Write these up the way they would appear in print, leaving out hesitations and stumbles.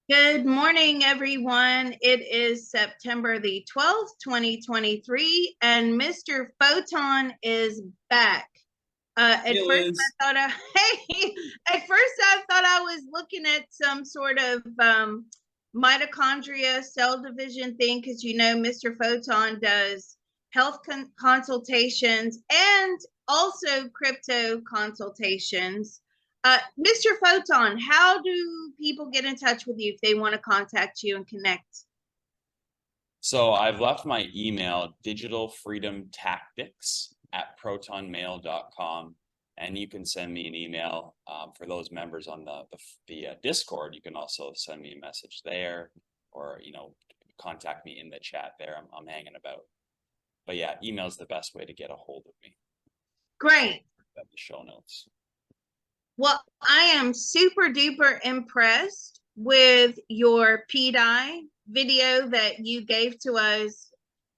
Good morning, everyone. It is September the 12th, 2023, and Mr. Photon is back. At first, I thought I was looking at some sort of mitochondria cell division thing because Mr. Photon does health consultations and also crypto consultations. Mr. Photon, how do people get in touch with you if they want to contact you and connect? So I've left my email, digitalfreedomtactics@protonmail.com, and you can send me an email. For those members on the Discord, you can also send me a message there, or contact me in the chat there. I'm hanging about. But yeah, email is the best way to get a hold of me. Great. The show notes. Well, I am super duper impressed with your PDai video that you gave to us,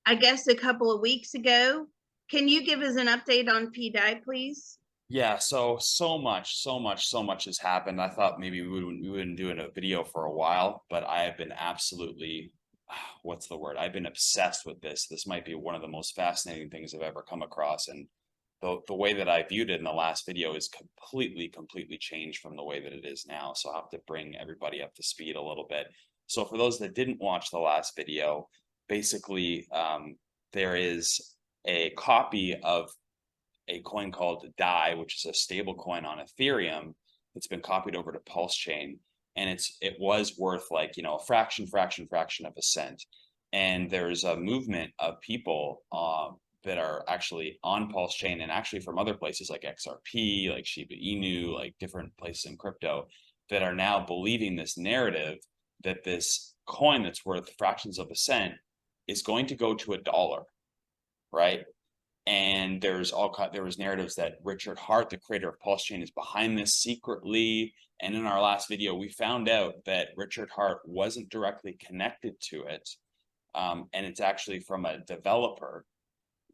I guess, a couple of weeks ago. Can you give us an update on PDai, please? Yeah, so much has happened. I thought maybe we wouldn't do a video for a while, but I have been absolutely, what's the word? I've been obsessed with this. This might be one of the most fascinating things I've ever come across. And the way that I viewed it in the last video is completely changed from the way that it is now. So I'll have to bring everybody up to speed a little bit. So for those that didn't watch the last video, basically there is a copy of a coin called DAI, which is a stable coin on Ethereum that's been copied over to Pulsechain, and it was worth like a fraction of a cent. And there's a movement of people that are actually on Pulsechain and actually from other places like XRP, like Shiba Inu, like different places in crypto that are now believing this narrative that this coin that's worth fractions of a cent is going to go to $1, right? And there was narratives that Richard Hart, the creator of Pulsechain, is behind this secretly. And in our last video, we found out that Richard Hart wasn't directly connected to it. And it's actually from a developer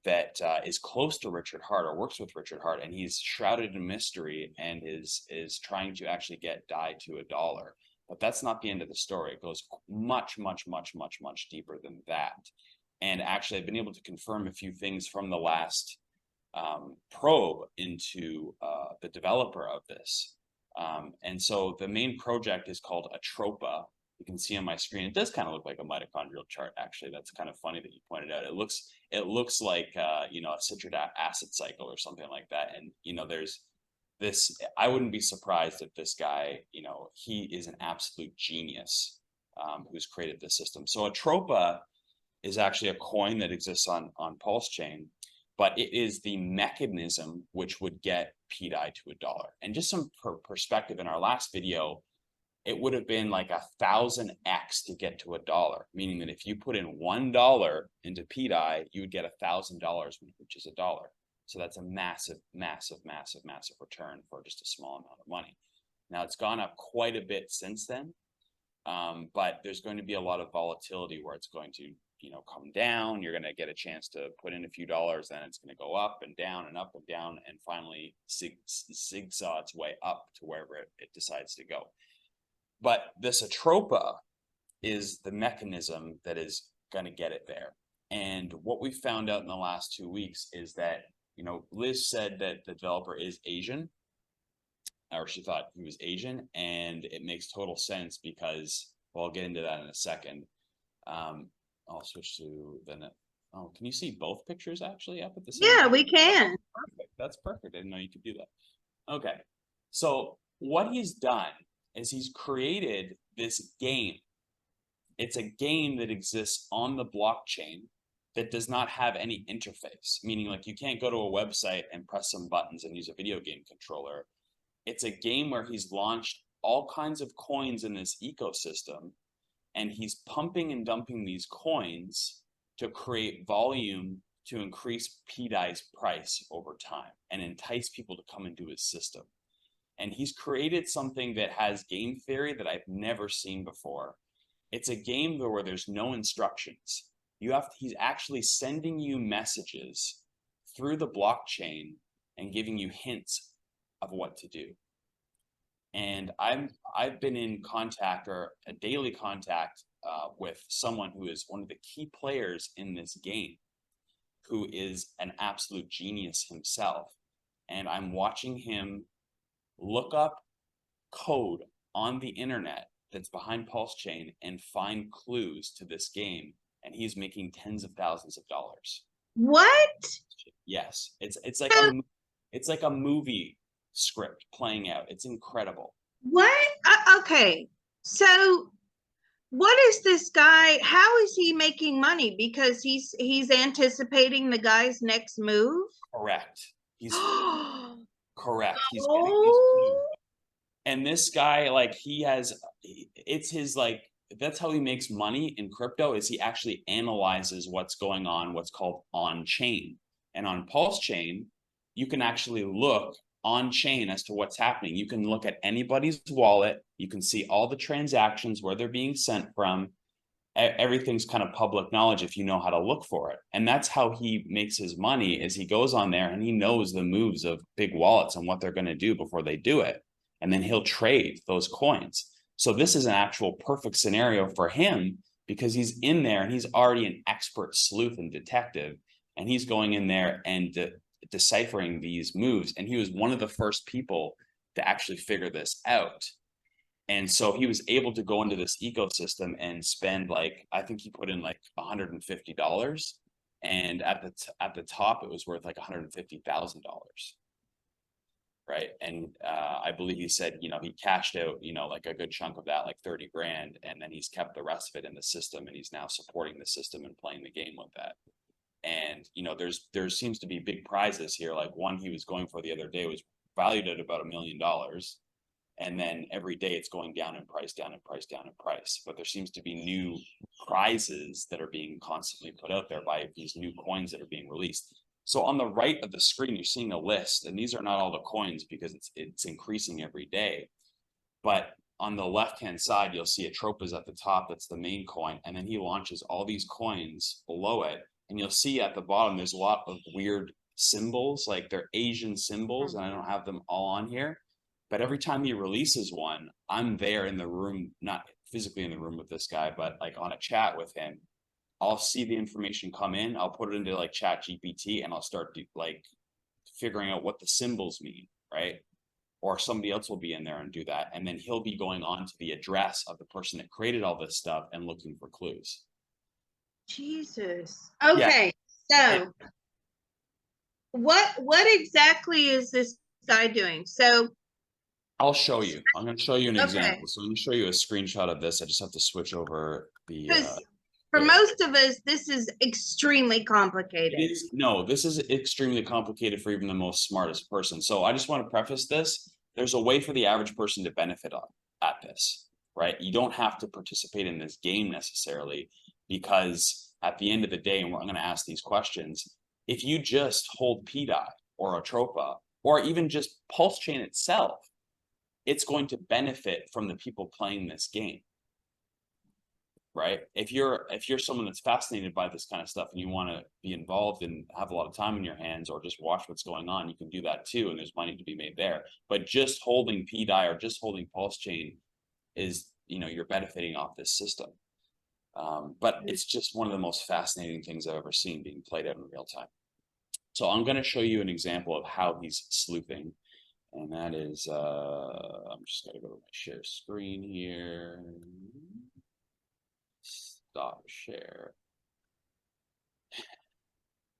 that is close to Richard Hart or works with Richard Hart, and he's shrouded in mystery and is trying to actually get DAI to $1. But that's not the end of the story. It goes much deeper than that. And actually, I've been able to confirm a few things from the last probe into the developer of this. And so the main project is called Atropa. You can see on my screen, it does kind of look like a mitochondrial chart, actually. That's kind of funny that you pointed out. It looks like a citric acid cycle or something like that. And there's this. I wouldn't be surprised if this guy, he is an absolute genius who's created this system. So Atropa is actually a coin that exists on Pulsechain, but it is the mechanism which would get PDai to $1. And just some perspective, in our last video, it would have been like 1,000x to get to $1, meaning that if you put in $1 into PDai, you would get $1,000, which is $1. So that's a massive return for just a small amount of money. Now it's gone up quite a bit since then, but there's going to be a lot of volatility where it's going to come down. You're going to get a chance to put in a few dollars, then it's going to go up and down and up and down, and finally zigzag its way up to wherever it decides to go. But this Atropa is the mechanism that is going to get it there. And what we found out in the last 2 weeks is that, Liz said that the developer is Asian, or she thought he was Asian, and it makes total sense because, well, I'll get into that in a second. I'll switch to the. Oh, can you see both pictures actually up at the same time? Yeah, we can. Perfect. That's perfect. I didn't know you could do that. Okay. So what he's done is he's created this game. It's a game that exists on the blockchain that does not have any interface, meaning like you can't go to a website and press some buttons and use a video game controller. It's a game where he's launched all kinds of coins in this ecosystem, and he's pumping and dumping these coins to create volume to increase PDAI's price over time and entice people to come into his system. and he's created something that has game theory that I've never seen before. It's a game where there's no instructions. He's actually sending you messages through the blockchain and giving you hints of what to do. And I've been in contact, or a daily contact, with someone who is one of the key players in this game, who is an absolute genius himself. And I'm watching him look up code on the internet that's behind Pulsechain and find clues to this game, and he's making tens of thousands of dollars. What? Yes, it's like a movie script playing out. It's incredible. What? Okay. So what is this guy? How is he making money? Because he's anticipating the guy's next move. Correct. He's correct. He's getting these Oh, clues. And this guy, like, it's his, like, that's how he makes money in crypto, is he actually analyzes what's going on, what's called on chain. And on Pulsechain, you can actually look on chain as to what's happening. You can look at anybody's wallet. You can see all the transactions, where they're being sent from. Everything's kind of public knowledge if you know how to look for it. And that's how he makes his money, is he goes on there and he knows the moves of big wallets and what they're going to do before they do it. And then he'll trade those coins. So this is an actual perfect scenario for him, because he's in there and he's already an expert sleuth and detective, and he's going in there and deciphering these moves. And he was one of the first people to actually figure this out. And so he was able to go into this ecosystem and spend, like, I think he put in like $150, and at the top it was worth like $150,000. Right. And I believe he said, he cashed out, like a good chunk of that, like 30 grand, and then he's kept the rest of it in the system, and he's now supporting the system and playing the game with that. And there seems to be big prizes here. Like, one he was going for the other day was valued at about $1 million, and then every day it's going down in price, down in price, down in price. But there seems to be new prizes that are being constantly put out there by these new coins that are being released. So on the right of the screen, you're seeing a list, and these are not all the coins, because it's increasing every day. But on the left-hand side, you'll see Atropa's at the top. That's the main coin. And then he launches all these coins below it. And you'll see at the bottom, there's a lot of weird symbols, like they're Asian symbols, and I don't have them all on here. But every time he releases one, I'm there in the room, not physically in the room with this guy, but like on a chat with him. I'll see the information come in, I'll put it into like Chat GPT, and I'll start like figuring out what the symbols mean, right? Or somebody else will be in there and do that. And then he'll be going on to the address of the person that created all this stuff and looking for clues. Jesus. Okay. Yeah. So what exactly is this guy doing? So I'll show you. I'm going to show you an example. So I'm going to show you a screenshot of this. I just have to switch over the for most of us, this is extremely complicated. No, this is extremely complicated for even the most smartest person. So I just want to preface this. There's a way for the average person to benefit at this, right? You don't have to participate in this game necessarily, because at the end of the day, and I'm going to ask these questions, if you just hold PDai or Atropa, or even just Pulsechain itself, it's going to benefit from the people playing this game. Right? If you're someone that's fascinated by this kind of stuff and you want to be involved and have a lot of time in your hands, or just watch what's going on, you can do that too, and there's money to be made there. But just holding PDai or just holding Pulsechain is, you're benefiting off this system. But it's just one of the most fascinating things I've ever seen being played out in real time. So I'm going to show you an example of how he's sleuthing, and that is, I'm just going to go to my share screen here. Stop share.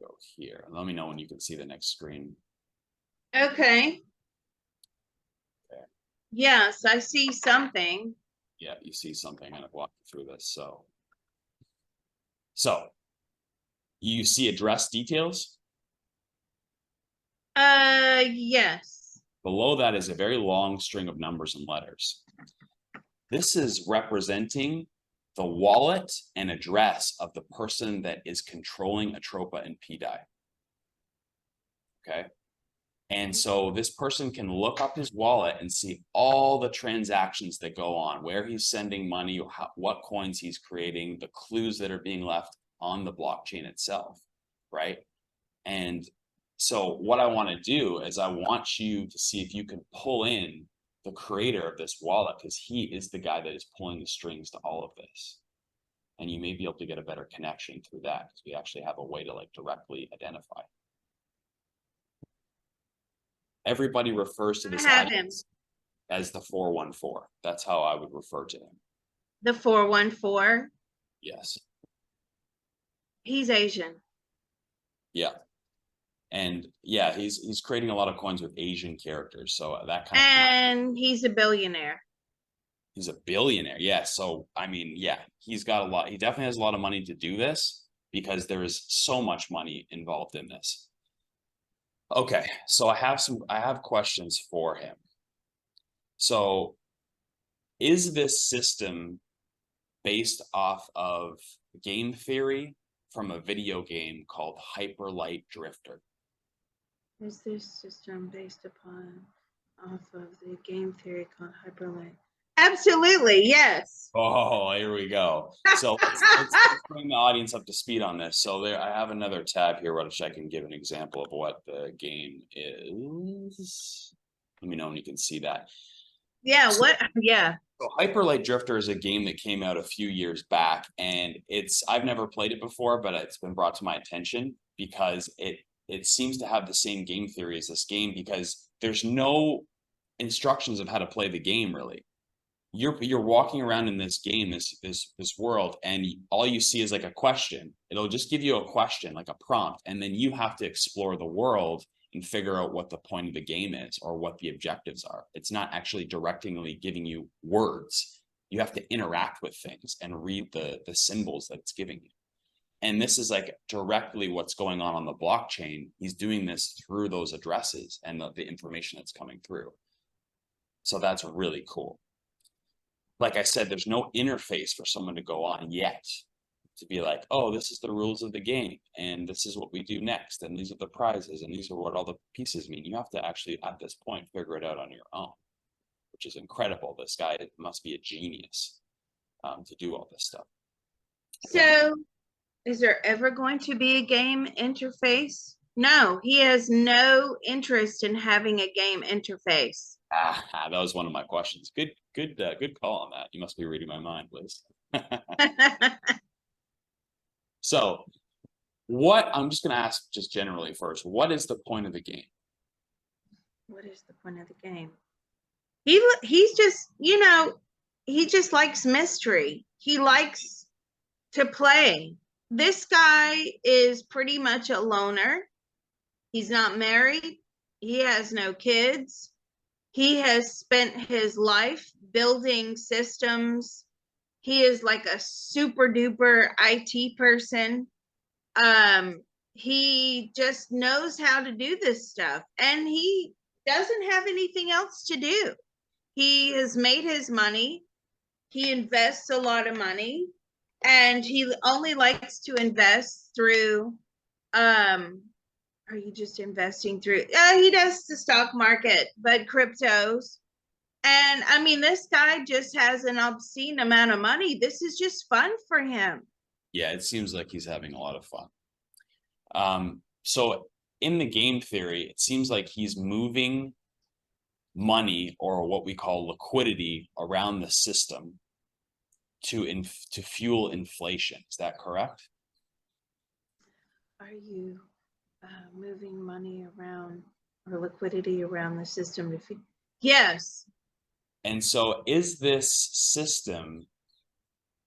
Go here. Let me know when you can see the next screen. Okay. Yes, I see something. Yeah, you see something. I'm going to walk you through this. So you see address details? Yes. Below that is a very long string of numbers and letters. This is representing the wallet and address of the person that is controlling Atropa and PDai. Okay. And so this person can look up his wallet and see all the transactions that go on, where he's sending money, what coins he's creating, the clues that are being left on the blockchain itself, right? And so what I want to do is I want you to see if you can pull in the creator of this wallet, because he is the guy that is pulling the strings to all of this. And you may be able to get a better connection through that, because we actually have a way to like directly identify. Everybody refers to this audience as the 414. That's how I would refer to him. The 414. Yes. He's Asian. Yeah. And yeah, he's creating a lot of coins with Asian characters. So that kind and he's a billionaire. He's a billionaire. Yeah. So I mean, yeah, he's got a lot. He definitely has a lot of money to do this, because there is so much money involved in this. Okay, so I have questions for him. So is this system based off of game theory from a video game called Hyperlight Drifter? Is this system based off of the game theory called Hyperlight? Absolutely, yes. Oh, here we go. So let's bring the audience up to speed on this. So there, I have another tab here which I can give an example of what the game is. Let me know when you can see that. Yeah, yeah. So Hyperlight Drifter is a game that came out a few years back, and I've never played it before, but it's been brought to my attention because it seems to have the same game theory as this game, because there's no instructions of how to play the game really. You're walking around in this game, this world, and all you see is like a question. It'll just give you a question, like a prompt, and then you have to explore the world and figure out what the point of the game is or what the objectives are. It's not actually directingly giving you words. You have to interact with things and read the symbols that it's giving you. And this is like directly what's going on the blockchain. He's doing this through those addresses and the information that's coming through. So that's really cool. Like I said, there's no interface for someone to go on yet to be like, oh, this is the rules of the game, and this is what we do next, and these are the prizes, and these are what all the pieces mean. You have to actually, at this point, figure it out on your own, which is incredible. This guy must be a genius to do all this stuff. So, is there ever going to be a game interface? No, he has no interest in having a game interface. That was one of my questions. Good call on that. You must be reading my mind, Liz. So I'm just going to ask just generally first, what is the point of the game? What is the point of the game? He's just, he just likes mystery. He likes to play. This guy is pretty much a loner. He's not married. He has no kids. He has spent his life building systems. He is like a super duper IT person. He just knows how to do this stuff, and he doesn't have anything else to do. He has made his money. He invests a lot of money, and he only likes to invest through are you just investing through he does the stock market, but cryptos. And I mean, this guy just has an obscene amount of money. This is just fun for him. Yeah, it seems like he's having a lot of fun. So in the game theory, it seems like he's moving money, or what we call liquidity, around the system to fuel inflation. Is that correct? Are you moving money around, or liquidity around the system to fuel? Yes. And so is this system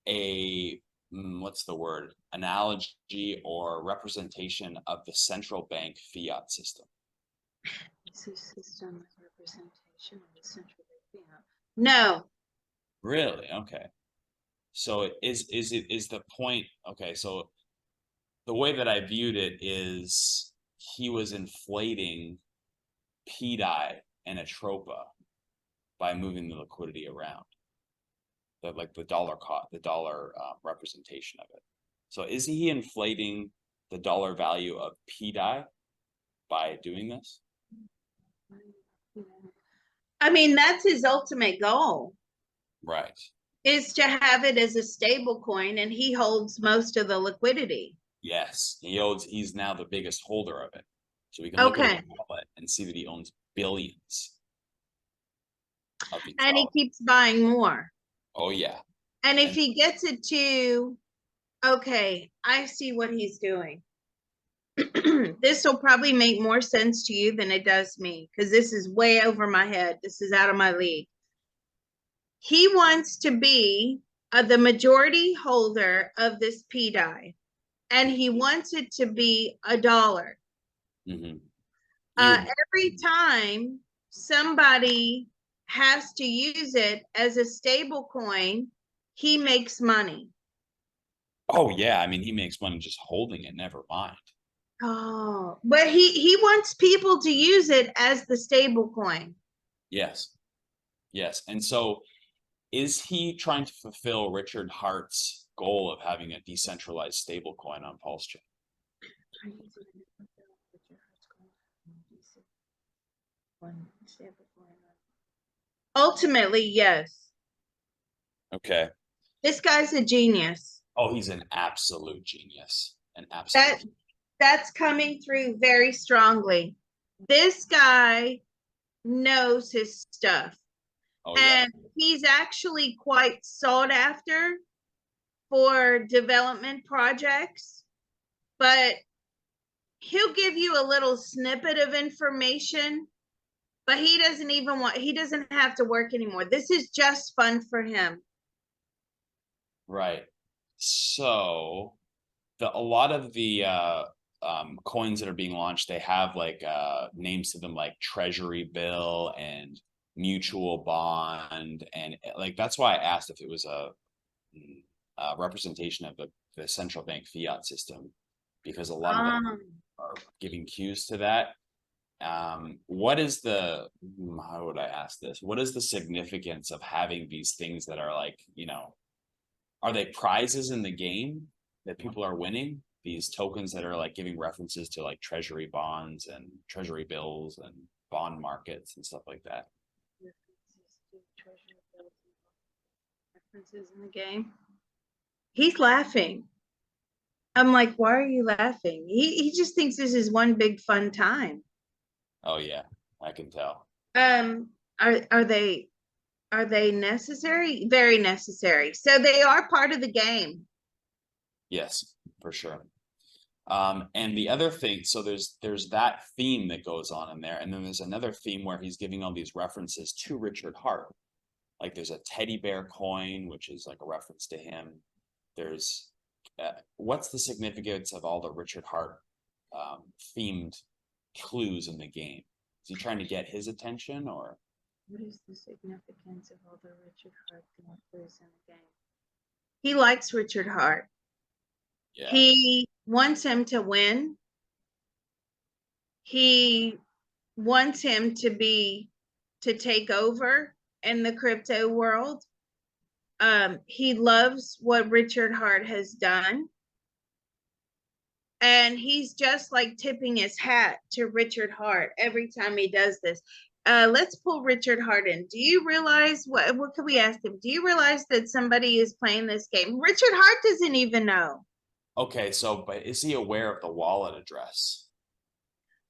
a what's the word, analogy or representation of the central bank fiat system? Is this system a representation of the central bank fiat? No. Really? Okay. So is the point, okay, so the way that I viewed it is he was inflating PDai and Atropa by moving the liquidity around, the dollar representation of it. So is he inflating the dollar value of PDai by doing this? I mean, that's his ultimate goal, Right. is to have it as a stable coin, and he holds most of the liquidity. Yes. He's now the biggest holder of it. So we can look at his Okay. wallet and see that he owns billions of these And he dollars. keeps buying more. Oh yeah. And if And he gets it to, okay, I see what he's doing. This will probably make more sense to you than it does me, because this is way over my head. This is out of my league. He wants to be the majority holder of this PDai, and he wants it to be $1. mhm. Every time somebody has to use it as a stable coin, he makes money. Oh yeah, I mean he makes money just holding it, never mind. Oh, but he wants people to use it as the stable coin. Yes. Yes. And so is he trying to fulfill Richard Hart's goal of having a decentralized stablecoin on Pulsechain? Ultimately, yes. Okay. This guy's a genius. Oh, he's an absolute genius. An absolute That that's coming through very strongly. This guy knows his stuff. Oh yeah. And he's actually quite sought after for development projects, but he'll give you a little snippet of information, but he doesn't have to work anymore. This is just fun for him. Right. So a lot of the coins that are being launched, they have like names to them like treasury bill and mutual bond, and like that's why I asked if it was a representation of the central bank fiat system, because a lot of them are giving cues to that. What is how would I ask this? What is the significance of having these things that are like, are they prizes in the game that people are winning? These tokens that are like giving references to like treasury bonds and treasury bills and bond markets and stuff like that. References in the game. He's laughing. I'm like, why are you laughing? He just thinks this is one big fun time. Oh yeah, I can tell. Are they necessary? Very necessary. So they are part of the game. Yes, for sure. And the other thing, so there's that theme that goes on in there, and then there's another theme where he's giving all these references to Richard Hart. Like there's a teddy bear coin, which is like a reference to him. There's what's the significance of all the Richard Hart themed clues in the game? Is he trying to get his attention, or what is the significance of all the Richard Hart clues in the game? He likes Richard Hart. yeah, He wants him to win. He wants him to take over in the crypto world. He loves what Richard Hart has done. And he's just like tipping his hat to Richard Hart every time he does this. Let's pull Richard Hart in. Do you realize what could we ask him? Do you realize that somebody is playing this game? Richard Hart doesn't even know. okay. So, but is he aware of the wallet address?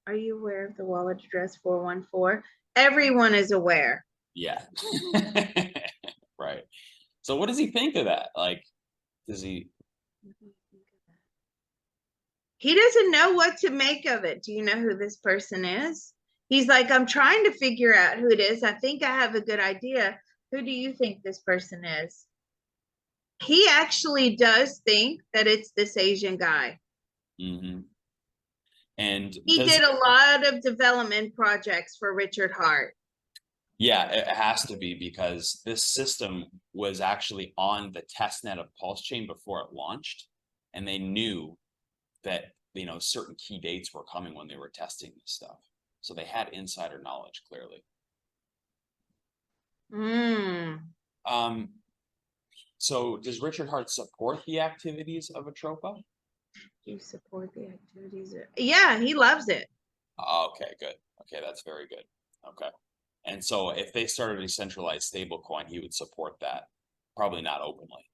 Are you aware of the wallet address 414? Everyone is aware. Yeah. Right. So what does he think of that? Like, does he? He doesn't know what to make of it. Do you know who this person is? He's like, I'm trying to figure out who it is. I think I have a good idea. Who do you think this person is? He actually does think that it's this Asian guy. Mm-hmm. And He did a lot of development projects for Richard Hart. yeah, it has to be, because this system was actually on the testnet of Pulsechain before it launched, and they knew that certain key dates were coming when they were testing this stuff, so they had insider knowledge clearly. Um, so does Richard Hart support the activities of Atropa? Do you support the activities? Yeah, he loves it. Okay, good. Okay, that's very good. Okay. And so if they started a decentralized stable coin, he would support that. Probably not openly.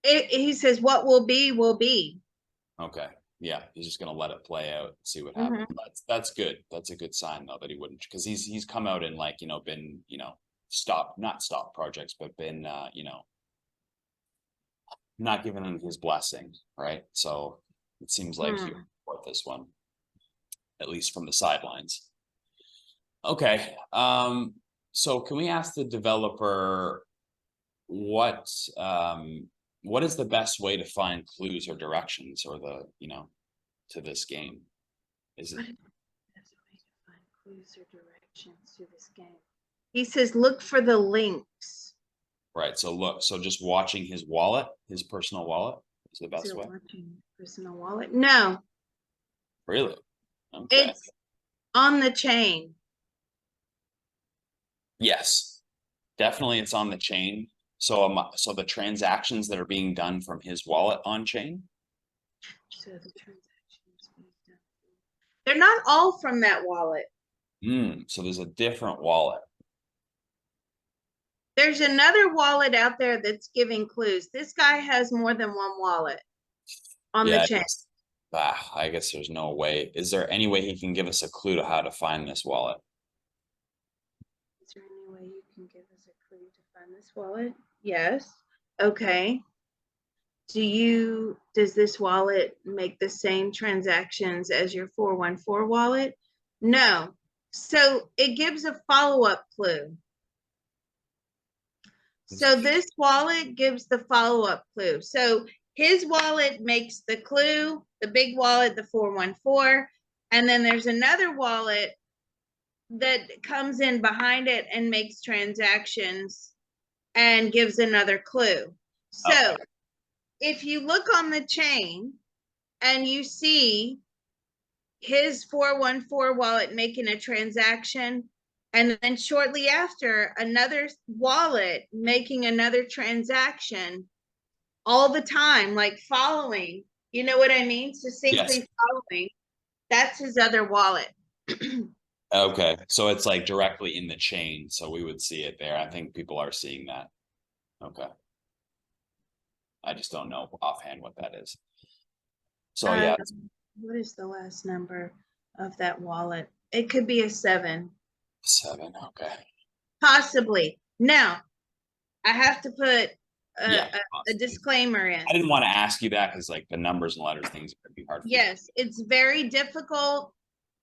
He says, what will be, will be. Okay. Yeah, he's just gonna let it play out and see what Mhm. happens. That's good. That's a good sign though that he wouldn't, because he's come out and like, been, not stop projects, but been not giving him his blessing, right? So it seems like he would Hmm. support this one, at least from the sidelines. Okay. So can we ask the developer what what is the best way to find clues or directions or to this game? Is it What is the best way to find clues or directions to this game? He says, look for the links. right? So just watching his wallet, his personal wallet is the Is best it way. watching personal wallet? No, Really? Okay. it's on the chain. Yes, definitely it's on the chain. So the transactions that are being done from his wallet on chain. So the transactions being done. They're not all from that wallet. So there's a different wallet. There's another wallet out there that's giving clues. This guy has more than one wallet on the Yeah, chain. I guess there's no way. Is there any way he can give us a clue to how to find this wallet? Is there any way you can give us a clue to find this wallet? Yes. Okay. Does this wallet make the same transactions as your 414 wallet? No. So it gives a follow-up clue. So this wallet gives the follow-up clue. So his wallet makes the clue, the big wallet, the 414, and then there's another wallet that comes in behind it and makes transactions and gives another clue. So Okay. if you look on the chain and you see his 414 wallet making a transaction, and then shortly after, another wallet making another transaction all the time, like following, you know what I mean? Yes. Succinctly following. That's his other wallet. Okay. So it's like directly in the chain. So we would see it there. I think people are seeing that. Okay. I just don't know offhand what that is. So Uh, yeah, what is the last number of that wallet? It could be a 7. 7. Okay. Possibly. Now, I have to put Yeah. a disclaimer in. I didn't want to ask you that because like the numbers and letters things are gonna be hard for you. Yes, it's very difficult.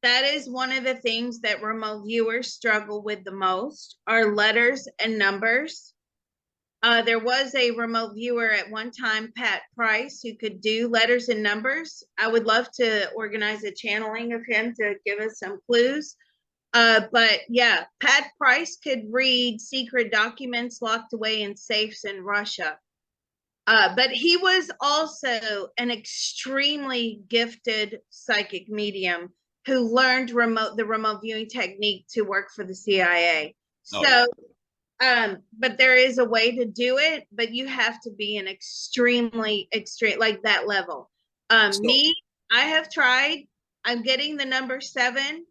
That is one of the things that remote viewers struggle with the most are letters and numbers. There was a remote viewer at one time, Pat Price, who could do letters and numbers. I would love to organize a channeling of him to give us some clues. But yeah, Pat Price could read secret documents locked away in safes in Russia. But he was also an extremely gifted psychic medium who learned the remote viewing technique to work for the CIA. Oh yeah. So, but there is a way to do it, but you have to be an extremely extreme like that level. So Me, I have tried. I'm getting the number 7,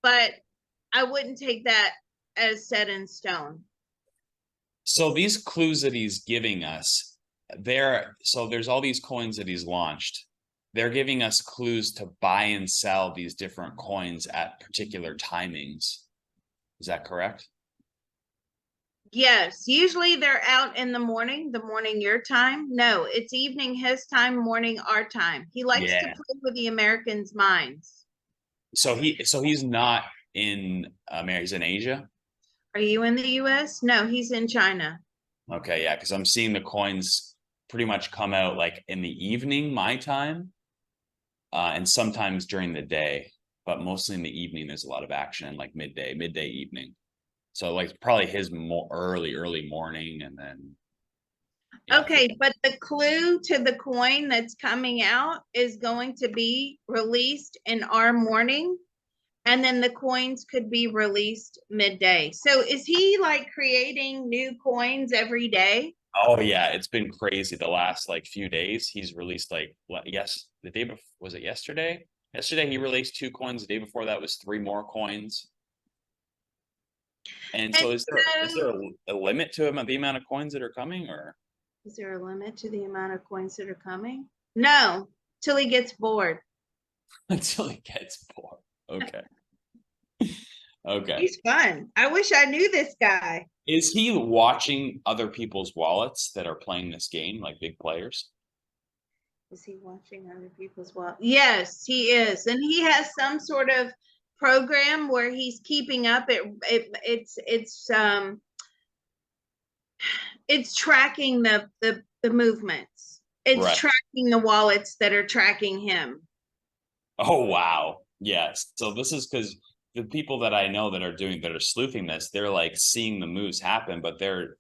but I wouldn't take that as set in stone. so these clues that he's giving us, there's all these coins that he's launched. They're giving us clues to buy and sell these different coins at particular timings. Is that correct? Yes, usually they're out in the morning your time. No, it's evening his time, morning our time. He likes to Yeah. play with the Americans' minds. So he's not in America, he's in Asia. Are you in the US? No, he's in China. Okay, yeah, because I'm seeing the coins pretty much come out like in the evening, my time, and sometimes during the day, but mostly in the evening. There's a lot of action, like midday evening. So like probably his early morning, and then yeah, Okay, but the clue to the coin that's coming out is going to be released in our morning, and then the coins could be released midday. So is he like creating new coins every day? oh yeah, it's been crazy the last like few days. He's released like yes, the day before, was it yesterday? Yesterday he released 2 coins. The day before that was 3 more coins. And And so is there so, a limit to the amount of coins that are coming, or is there a limit to the amount of coins that are coming? No, till he gets bored. until he gets bored? Okay. Okay. He's fun. I wish I knew this guy. Is he watching other people's wallets that are playing this game, like big players? Is he watching other people's well? Yes, he is. And he has some sort of program where he's keeping up. It's tracking the movements. It's Right. tracking the wallets that are tracking him. Oh wow. Yes. So this is because the people that I know that are sleuthing this, they're like seeing the moves happen, but they're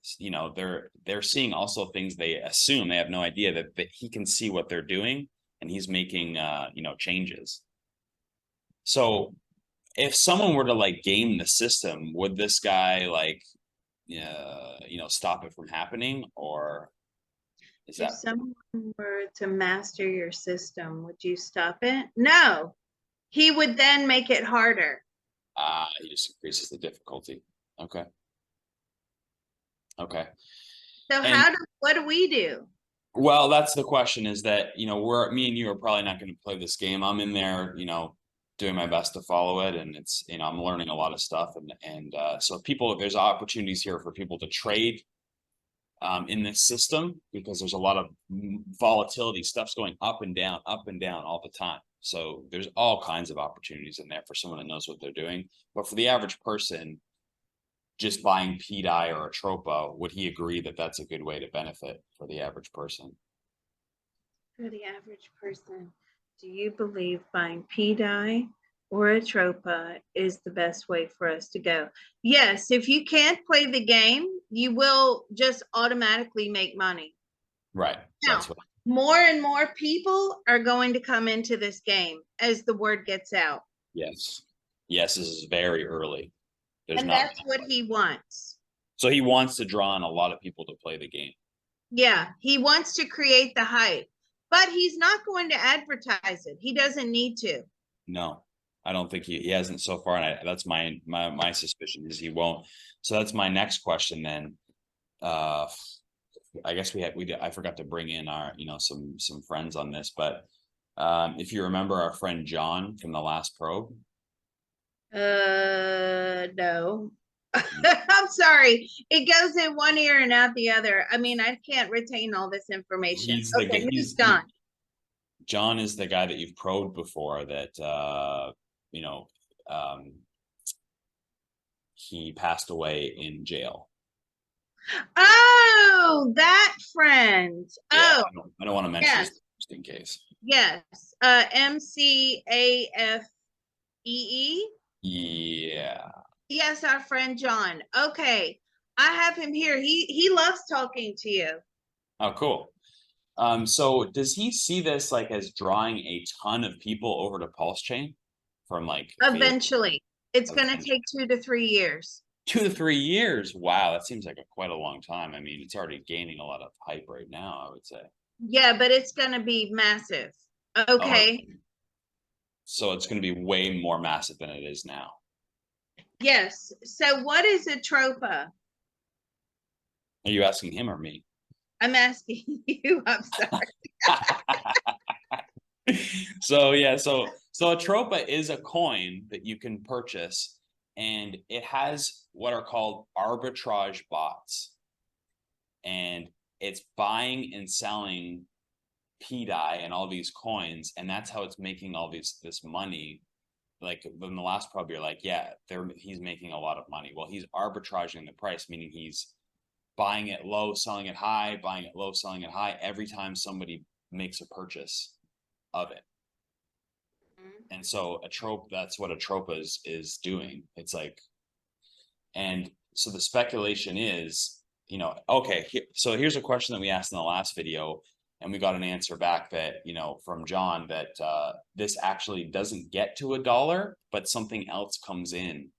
seeing also things they assume. They have no idea that he can see what they're doing, and he's making changes. So if someone were to like game the system, would this guy like stop it from happening, or is If that someone were to master your system, would you stop it? No. He would then make it harder. he just increases the difficulty? Okay. Okay. So And what do we do? well, that's the question, is that, me and you are probably not going to play this game. I'm in there, doing my best to follow it. And it's, I'm learning a lot of stuff. So there's opportunities here for people to trade in this system, because there's a lot of volatility. Stuff's going up and down all the time. So there's all kinds of opportunities in there for someone that knows what they're doing. But for the average person, just buying PDai or Atropa, would he agree that that's a good way to benefit for the average person? For the average person, do you believe buying PDai or Atropa is the best way for us to go? Yes, if you can't play the game, you will just automatically make money. Right. Now, That's what. more and more people are going to come into this game as the word gets out. Yes. Yes, this is very early. There's And not that's many what players. he wants. So he wants to draw on a lot of people to play the game. Yeah, he wants to create the hype, but he's not going to advertise it. He doesn't need to. No, I don't think he hasn't so far, and that's my suspicion is he won't. So that's my next question then. Uh, I guess I forgot to bring in our some friends on this, but if you remember our friend John from the last probe. No. I'm sorry. It goes in one ear and out the other. I mean, I can't retain all this information. He's the Okay, guy. who's Don? John is the guy that you've probed before. That you know, um, he passed away in jail. Oh, that friend. Yeah, Oh, I don't want to mention yes, his just in case. yes. MCAFEE. Yeah. Yes, our friend John. Okay, I have him here. He loves talking to you. Oh, cool. So does he see this like as drawing a ton of people over to Pulsechain from like Facebook? Eventually, it's going to take 2 to 3 years. 2 to 3 years? Wow, that seems like quite a long time. I mean, it's already gaining a lot of hype right now, I would say. Yeah, but it's going to be massive. Oh, Okay. so it's going to be way more massive than it is now. Yes. So what is Atropa? Are you asking him or me? I'm asking you. I'm sorry. So Atropa is a coin that you can purchase, and it has what are called arbitrage bots, and it's buying and selling PDai and all these coins, and that's how it's making all this money. Like in the last probe, you're like, yeah, he's making a lot of money. Well, he's arbitraging the price, meaning he's buying it low, selling it high, buying it low, selling it high every time somebody makes a purchase of it. And so that's what Atropa is doing. It's like, and so the speculation is, okay, so here's a question that we asked in the last video, and we got an answer back that, from John, that this actually doesn't get to $1, but something else comes in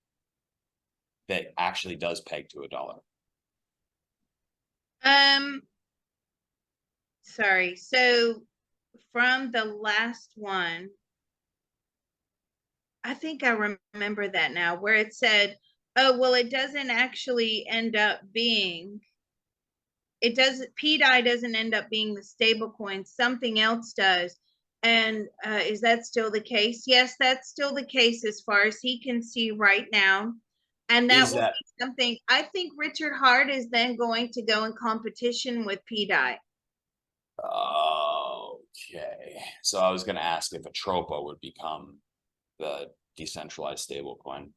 that actually does peg to $1. Um, sorry. So from the last one, I think I remember that now, where it said, oh, well, it doesn't actually end up being, it doesn't, PDai doesn't end up being the stable coin, something else does. And is that still the case? Yes, that's still the case as far as he can see right now. And that Is will that be something, I think Richard Hart is then going to go in competition with PDai. okay? So I was going to ask if Atropa would become the decentralized stablecoin.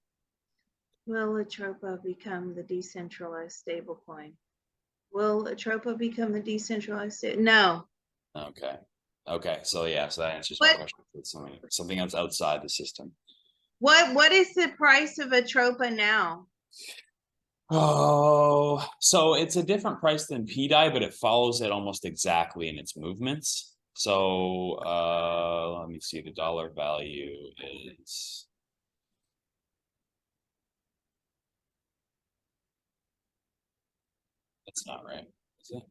Will Atropa become the decentralized stablecoin? Will Atropa become the decentralized? No. Okay. Okay. So yeah, so that answers my What question. It's something else outside the system. what is the price of Atropa now? Oh, so it's a different price than PDai, but it follows it almost exactly in its movements. So let me see, the dollar value is that's not right, is it?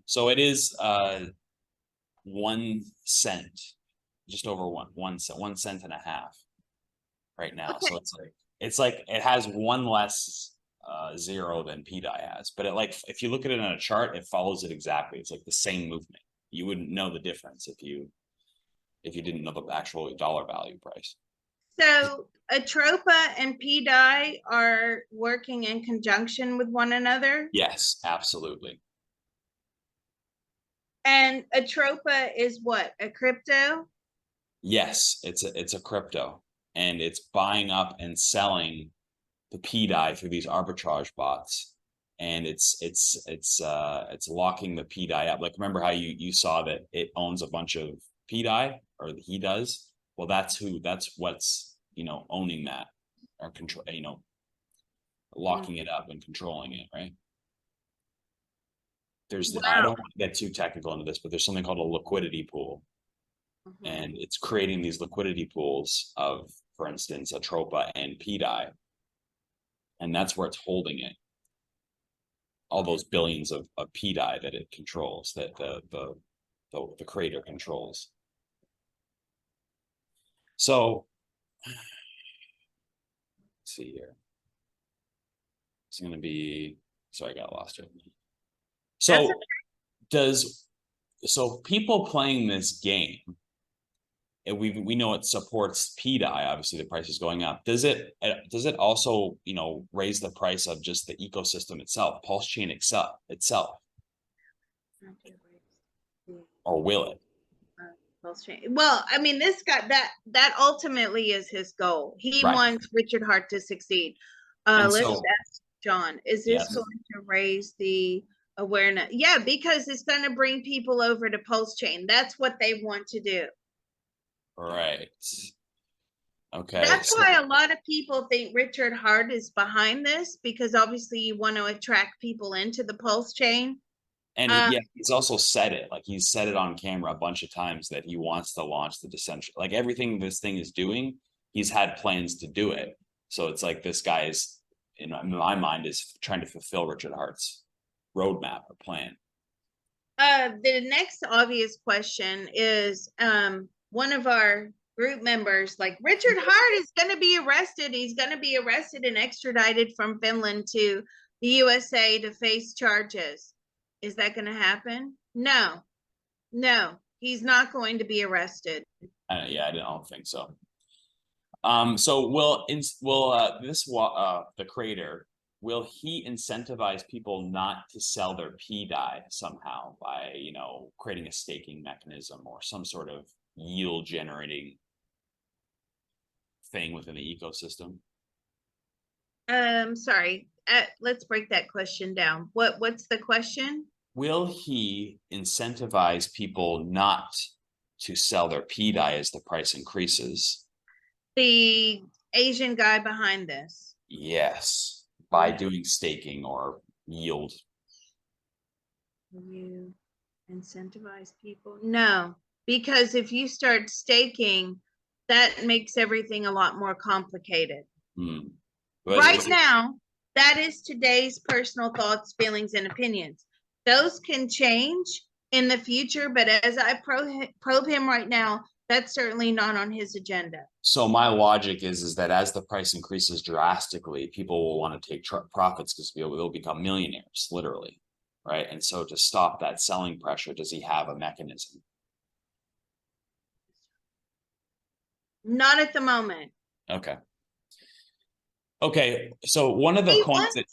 So it is 1 cent, just over 1 cent, 1 cent and a half right now. So Okay. it's like it has one less zero than PDI has, but it, like, if you look at it on a chart, it follows it exactly. It's like the same movement. You wouldn't know the difference if you didn't know the actual dollar value price. So Atropa and PDI are working in conjunction with one another. Yes, absolutely. And Atropa is what? A crypto? Yes, it's a crypto, and it's buying up and selling the PDI through these arbitrage bots, and it's locking the PDI up. Like, remember how you saw that it owns a bunch of PDI, or he does? Well, that's what's owning that, or control, locking it up and controlling it, right? I Wow. don't want to get too technical into this, but there's something called a liquidity pool, and it's creating these liquidity pools of, for instance, Atropa and PDI, and that's where it's holding it. All those billions of PDI that it controls, that the creator controls. So let's see here. It's going to be, sorry, I got lost here. So people playing this game, and we know it supports PDI. Obviously, the price is going up. Does it also raise the price of just the ecosystem itself, Pulsechain itself, or will it? Well, I mean, this guy, that ultimately is his goal. He Right. wants Richard Hart to succeed. And Let's so, ask John, is this yes, going to raise the awareness? Yeah, because it's going to bring people over to Pulsechain. That's what they want to do. right. Okay, That's so why a lot of people think Richard Hart is behind this, because obviously you want to attract people into the Pulsechain. and yeah, he's also said it, like he's said it on camera a bunch of times that he wants to launch the decentral, like everything this thing is doing, he's had plans to do it. So it's like this guy is, in my mind, is trying to fulfill Richard Hart's roadmap or plan. The next obvious question is one of our group members, like, Richard Hart is going to be arrested. He's going to be arrested and extradited from Finland to the USA to face charges. Is that going to happen? No, he's not going to be arrested. Yeah, I don't think so. So the creator, will he incentivize people not to sell their PDI somehow by creating a staking mechanism or some sort of yield generating thing within the ecosystem? Sorry. Let's break that question down. What's the question? Will he incentivize people not to sell their PDI as the price increases? The Asian guy behind this. Yes, by doing staking or yield. You incentivize people? No, because if you start staking, that makes everything a lot more complicated. Hmm. Right now, That is today's personal thoughts, feelings, and opinions. Those can change in the future, but as I probe him right now, that's certainly not on his agenda. So my logic is that as the price increases drastically, people will want to take profits because they'll become millionaires, literally, right? And so to stop that selling pressure, does he have a mechanism? Not at the moment. Okay. Okay, so one of the coins that,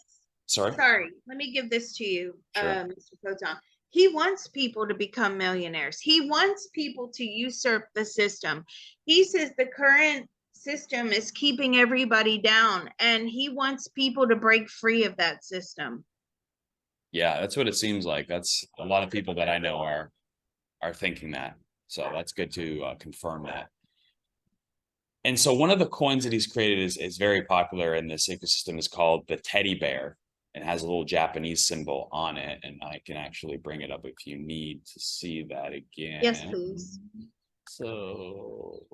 sorry, let me give this to you, sure. Mr. Photon. He wants people to become millionaires. He wants people to usurp the system. He says the current system is keeping everybody down, and he wants people to break free of that system. Yeah, that's what it seems like. That's a lot of people that I know are thinking that. So that's good to confirm that. And so one of the coins that he's created is very popular in this ecosystem is called the teddy bear. It has a little Japanese symbol on it, and I can actually bring it up if you need to see that again. Yes, please. So,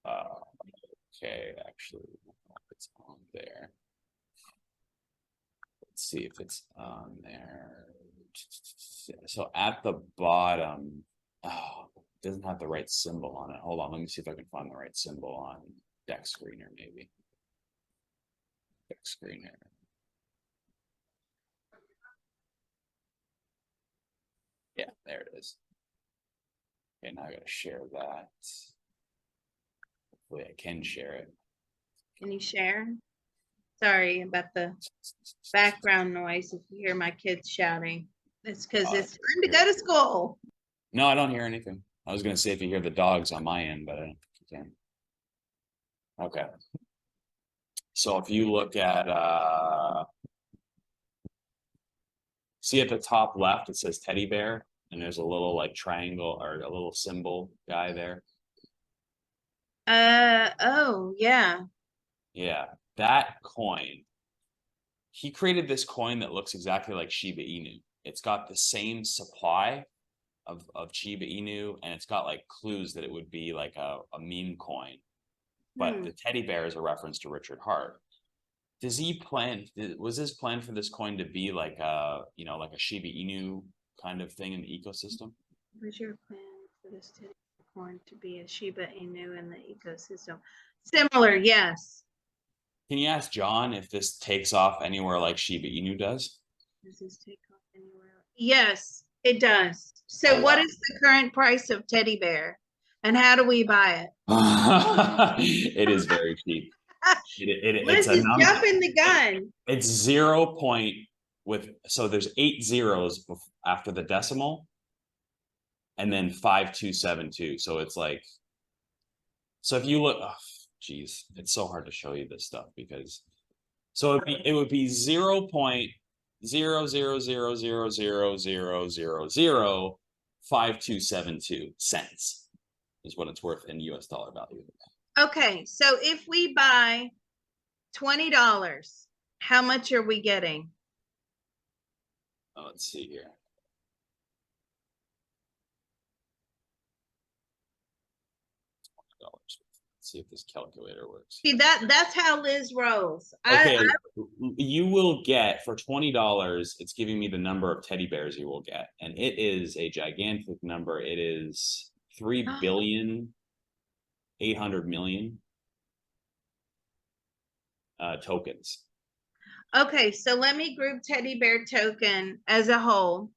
okay, actually, it's on there. Let's see if it's on there. So at the bottom, oh, it doesn't have the right symbol on it. Hold on, let me see if I can find the right symbol on deck screener, maybe. Deck screener. Yeah, there it is. Okay, now I gotta share that. Hopefully I can share it. Can you share? Sorry about the background noise. If you hear my kids shouting, it's because it's time to go to school. No, I don't hear anything. I was gonna say if you hear the dogs on my end, but I don't think you can. Okay. So if you look at see at the top left, it says teddy bear, and there's a little like triangle or a little symbol guy there. Oh, yeah. Yeah, that coin. He created this coin that looks exactly like Shiba Inu. It's got the same supply of Shiba Inu, and it's got like clues that it would be like a meme coin. But the teddy bear is a reference to Richard Hart. Does he plan, was his plan for this coin to be like a, you know, like a Shiba Inu kind of thing in the ecosystem? Was your plan for this teddy coin to be a Shiba Inu in the ecosystem? Similar, yes. Can you ask John if this takes off anywhere like Shiba Inu does? Does this take off anywhere? Yes, it does. So what is the current price of teddy bear? And how do we buy it? It is very cheap. Liz is jumping the gun. It's 0 point with, so there's 8 zeros after the decimal, and then 5272. So it's like, so if you look, oh, geez, it's so hard to show you this stuff because, so it would be 0.00000005272 cents is what it's worth in US dollar value. Okay, so if we buy $20, how much are we getting? Oh, let's see here. $20. Let's see if this calculator works. See, that's how Liz rolls. Okay, you will get for $20. It's giving me the number of teddy bears you will get, and it is a gigantic number. It is 3,800,000,000 tokens. Okay, so let me group teddy bear token as a whole.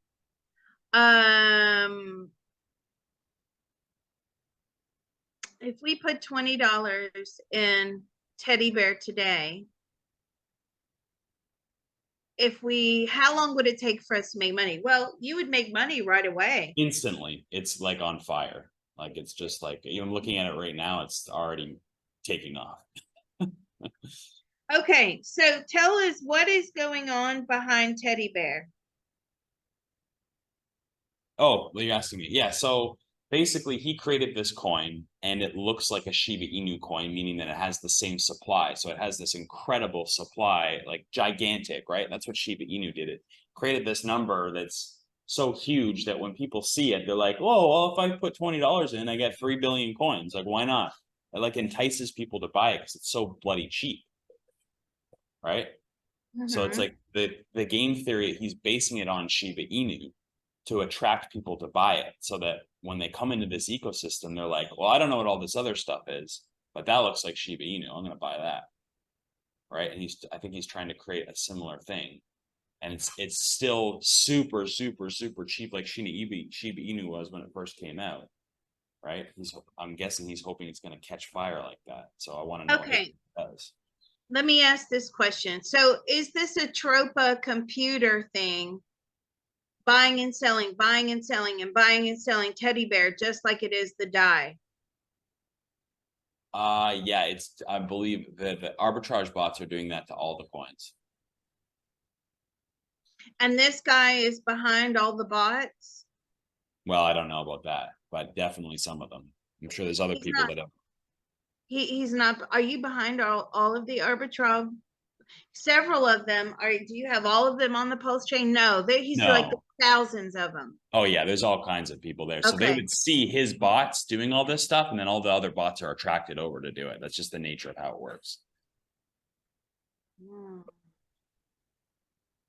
If we put $20 in teddy bear today, how long would it take for us to make money? Well, you would make money right away. Instantly. It's like on fire. Like it's just like, even looking at it right now, it's already taking off. Okay, so tell us what is going on behind teddy bear. Oh, you're asking me. Yeah, so basically he created this coin and it looks like a Shiba Inu coin, meaning that it has the same supply. So it has this incredible supply, like gigantic, right? That's what Shiba Inu did. It created this number that's so huge that when people see it, they're like, whoa, well, if I put $20 in, I get 3 billion coins. Like, why not? It like entices people to buy it because it's so bloody cheap. right? So it's like the game theory, he's basing it on Shiba Inu to attract people to buy it, so that when they come into this ecosystem, they're like, well, I don't know what all this other stuff is, but that looks like Shiba Inu. I'm going to buy that. Right. And I think he's trying to create a similar thing. And it's still super, super, super cheap, like Shiba Inu was when it first came out. Right. I'm guessing he's hoping it's going to catch fire like that. So I want to know if it does. Let me ask this question. So is this a Atropa computer thing? Buying and selling, buying and selling, and buying and selling teddy bear, just like it is the die. Yeah, I believe the arbitrage bots are doing that to all the coins. And this guy is behind all the bots? Well, I don't know about that, but definitely some of them. I'm sure there's other people that have. He's not. Are you behind all of the arbitrage? Several of them are. Do you have all of them on the Pulsechain? No, he's like No. thousands of them. Oh yeah, there's all kinds of people there. So they Okay. would see his bots doing all this stuff, and then all the other bots are attracted over to do it. That's just the nature of how it works.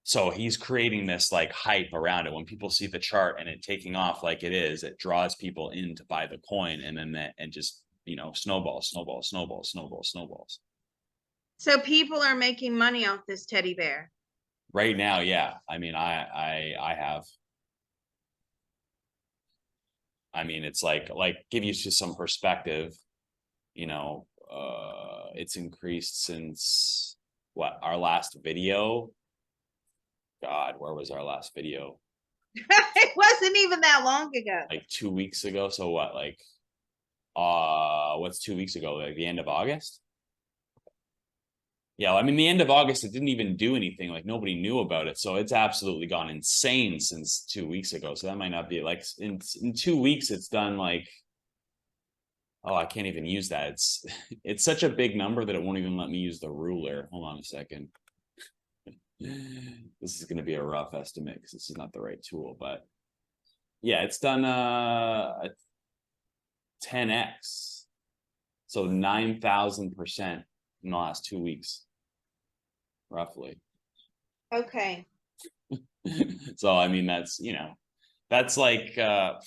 So he's creating this like hype around it. When people see the chart and it taking off like it is, it draws people in to buy the coin, and then and just, you know, snowballs. So people are making money off this teddy bear. Right now, yeah. I mean, I have. I mean, it's like give you just some perspective, you know, it's increased since what, our last video. God, where was our last video? It wasn't even that long ago. Like 2 weeks ago. So what, like, what's 2 weeks ago? Like the end of August? Yeah, I mean, the end of August, it didn't even do anything. Like nobody knew about it. So it's absolutely gone insane since 2 weeks ago. So that might not be like in 2 weeks, it's done like, oh, I can't even use that. It's such a big number that it won't even let me use the ruler. Hold on a second. This is going to be a rough estimate because this is not the right tool, but yeah, it's done a 10x, so 9,000% in the last 2 weeks, roughly. Okay. So I mean, that's, you know, that's like 10x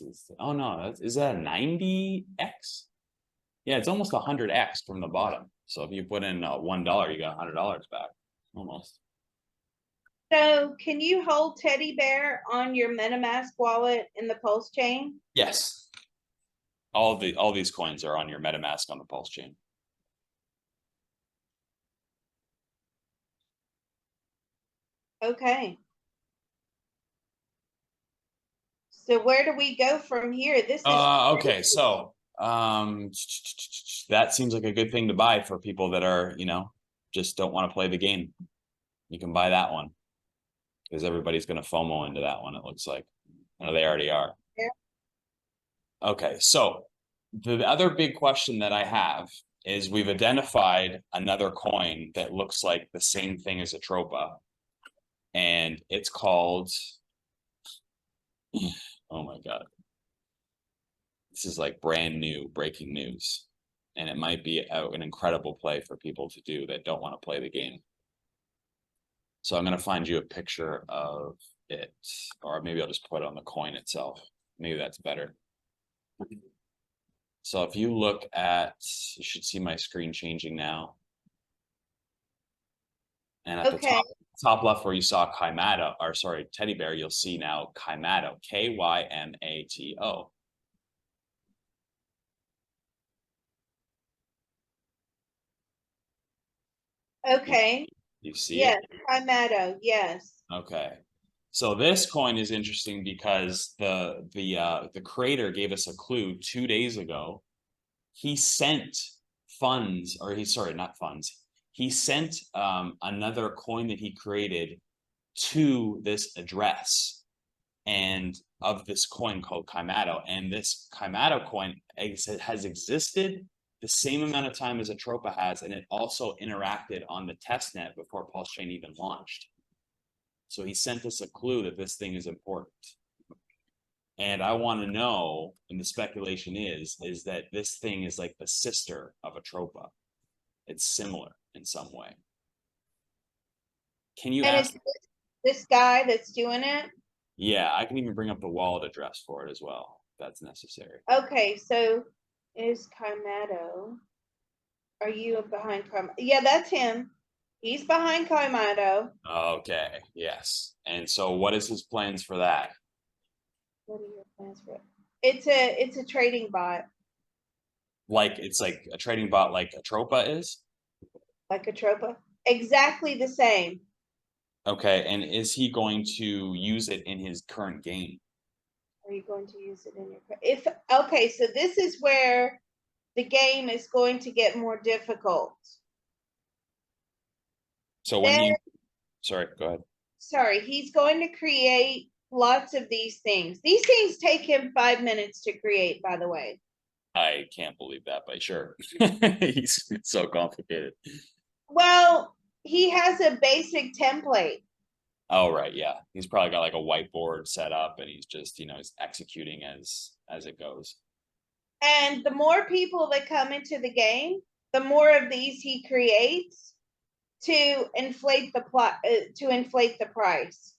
is, oh no, is that a 90x? Yeah, it's almost 100x from the bottom. So if you put in $1, you got $100 back, almost. So can you hold teddy bear on your MetaMask wallet in the Pulsechain? Yes. All these coins are on your MetaMask on the Pulsechain. Okay. So where do we go from here? This is okay, so that seems like a good thing to buy for people that are, you know, just don't want to play the game. You can buy that one because everybody's going to FOMO into that one, it looks like. No, they already are. Yeah. Okay, so the other big question that I have is, we've identified another coin that looks like the same thing as Atropa, and it's called, oh my God, this is like brand new breaking news, and it might be an incredible play for people to do that don't want to play the game. So I'm going to find you a picture of it, or maybe I'll just put it on the coin itself. Maybe that's better. So if you look at, you should see my screen changing now. And at the top left where you saw kaimato, or sorry, teddy bear, you'll see now kaimato, K-Y-M-A-T-O. okay. You see yes, it? kaimato, yes. Okay. So this coin is interesting because the creator gave us a clue 2 days ago. He sent funds, or not funds. He sent another coin that he created to this address, and of this coin called kaimato. And this kaimato coin has existed the same amount of time as Atropa has, and it also interacted on the testnet before Pulsechain even launched. So he sent us a clue that this thing is important. And I want to know, and the speculation is that this thing is like the sister of Atropa. It's similar in some way. Can you And ask? it's this guy that's doing it? Yeah, I can even bring up the wallet address for it as well, if that's necessary. Okay, so is Kaimato. Are you behind Kaimato? Yeah, that's him. He's behind Kaimato. Okay, yes. And so what is his plans for that? What are your plans for it? It's a trading bot, Like it's like a trading bot like Atropa is? like Atropa. Exactly the same. Okay, and is he going to use it in his current game? Are you going to use it in your if okay, so this is where the game is going to get more difficult. So when Then he, sorry, go ahead. sorry, he's going to create lots of these things. These things take him 5 minutes to create, by the way. I can't believe that, but sure. He's it's so complicated. Well, he has a basic template. Oh, right, yeah. He's probably got like a whiteboard set up and he's just, he's executing as it goes. And the more people that come into the game, the more of these he creates to inflate the to inflate the price.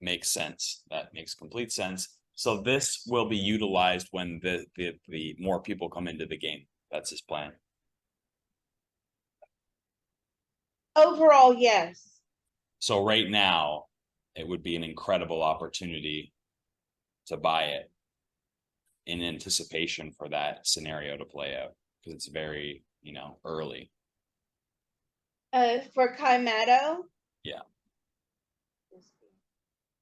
Makes sense. That makes complete sense. So this will be utilized when the more people come into the game. That's his plan. Overall, yes. So right now, it would be an incredible opportunity to buy it in anticipation for that scenario to play out because it's very, early. For Kaimato, Yeah,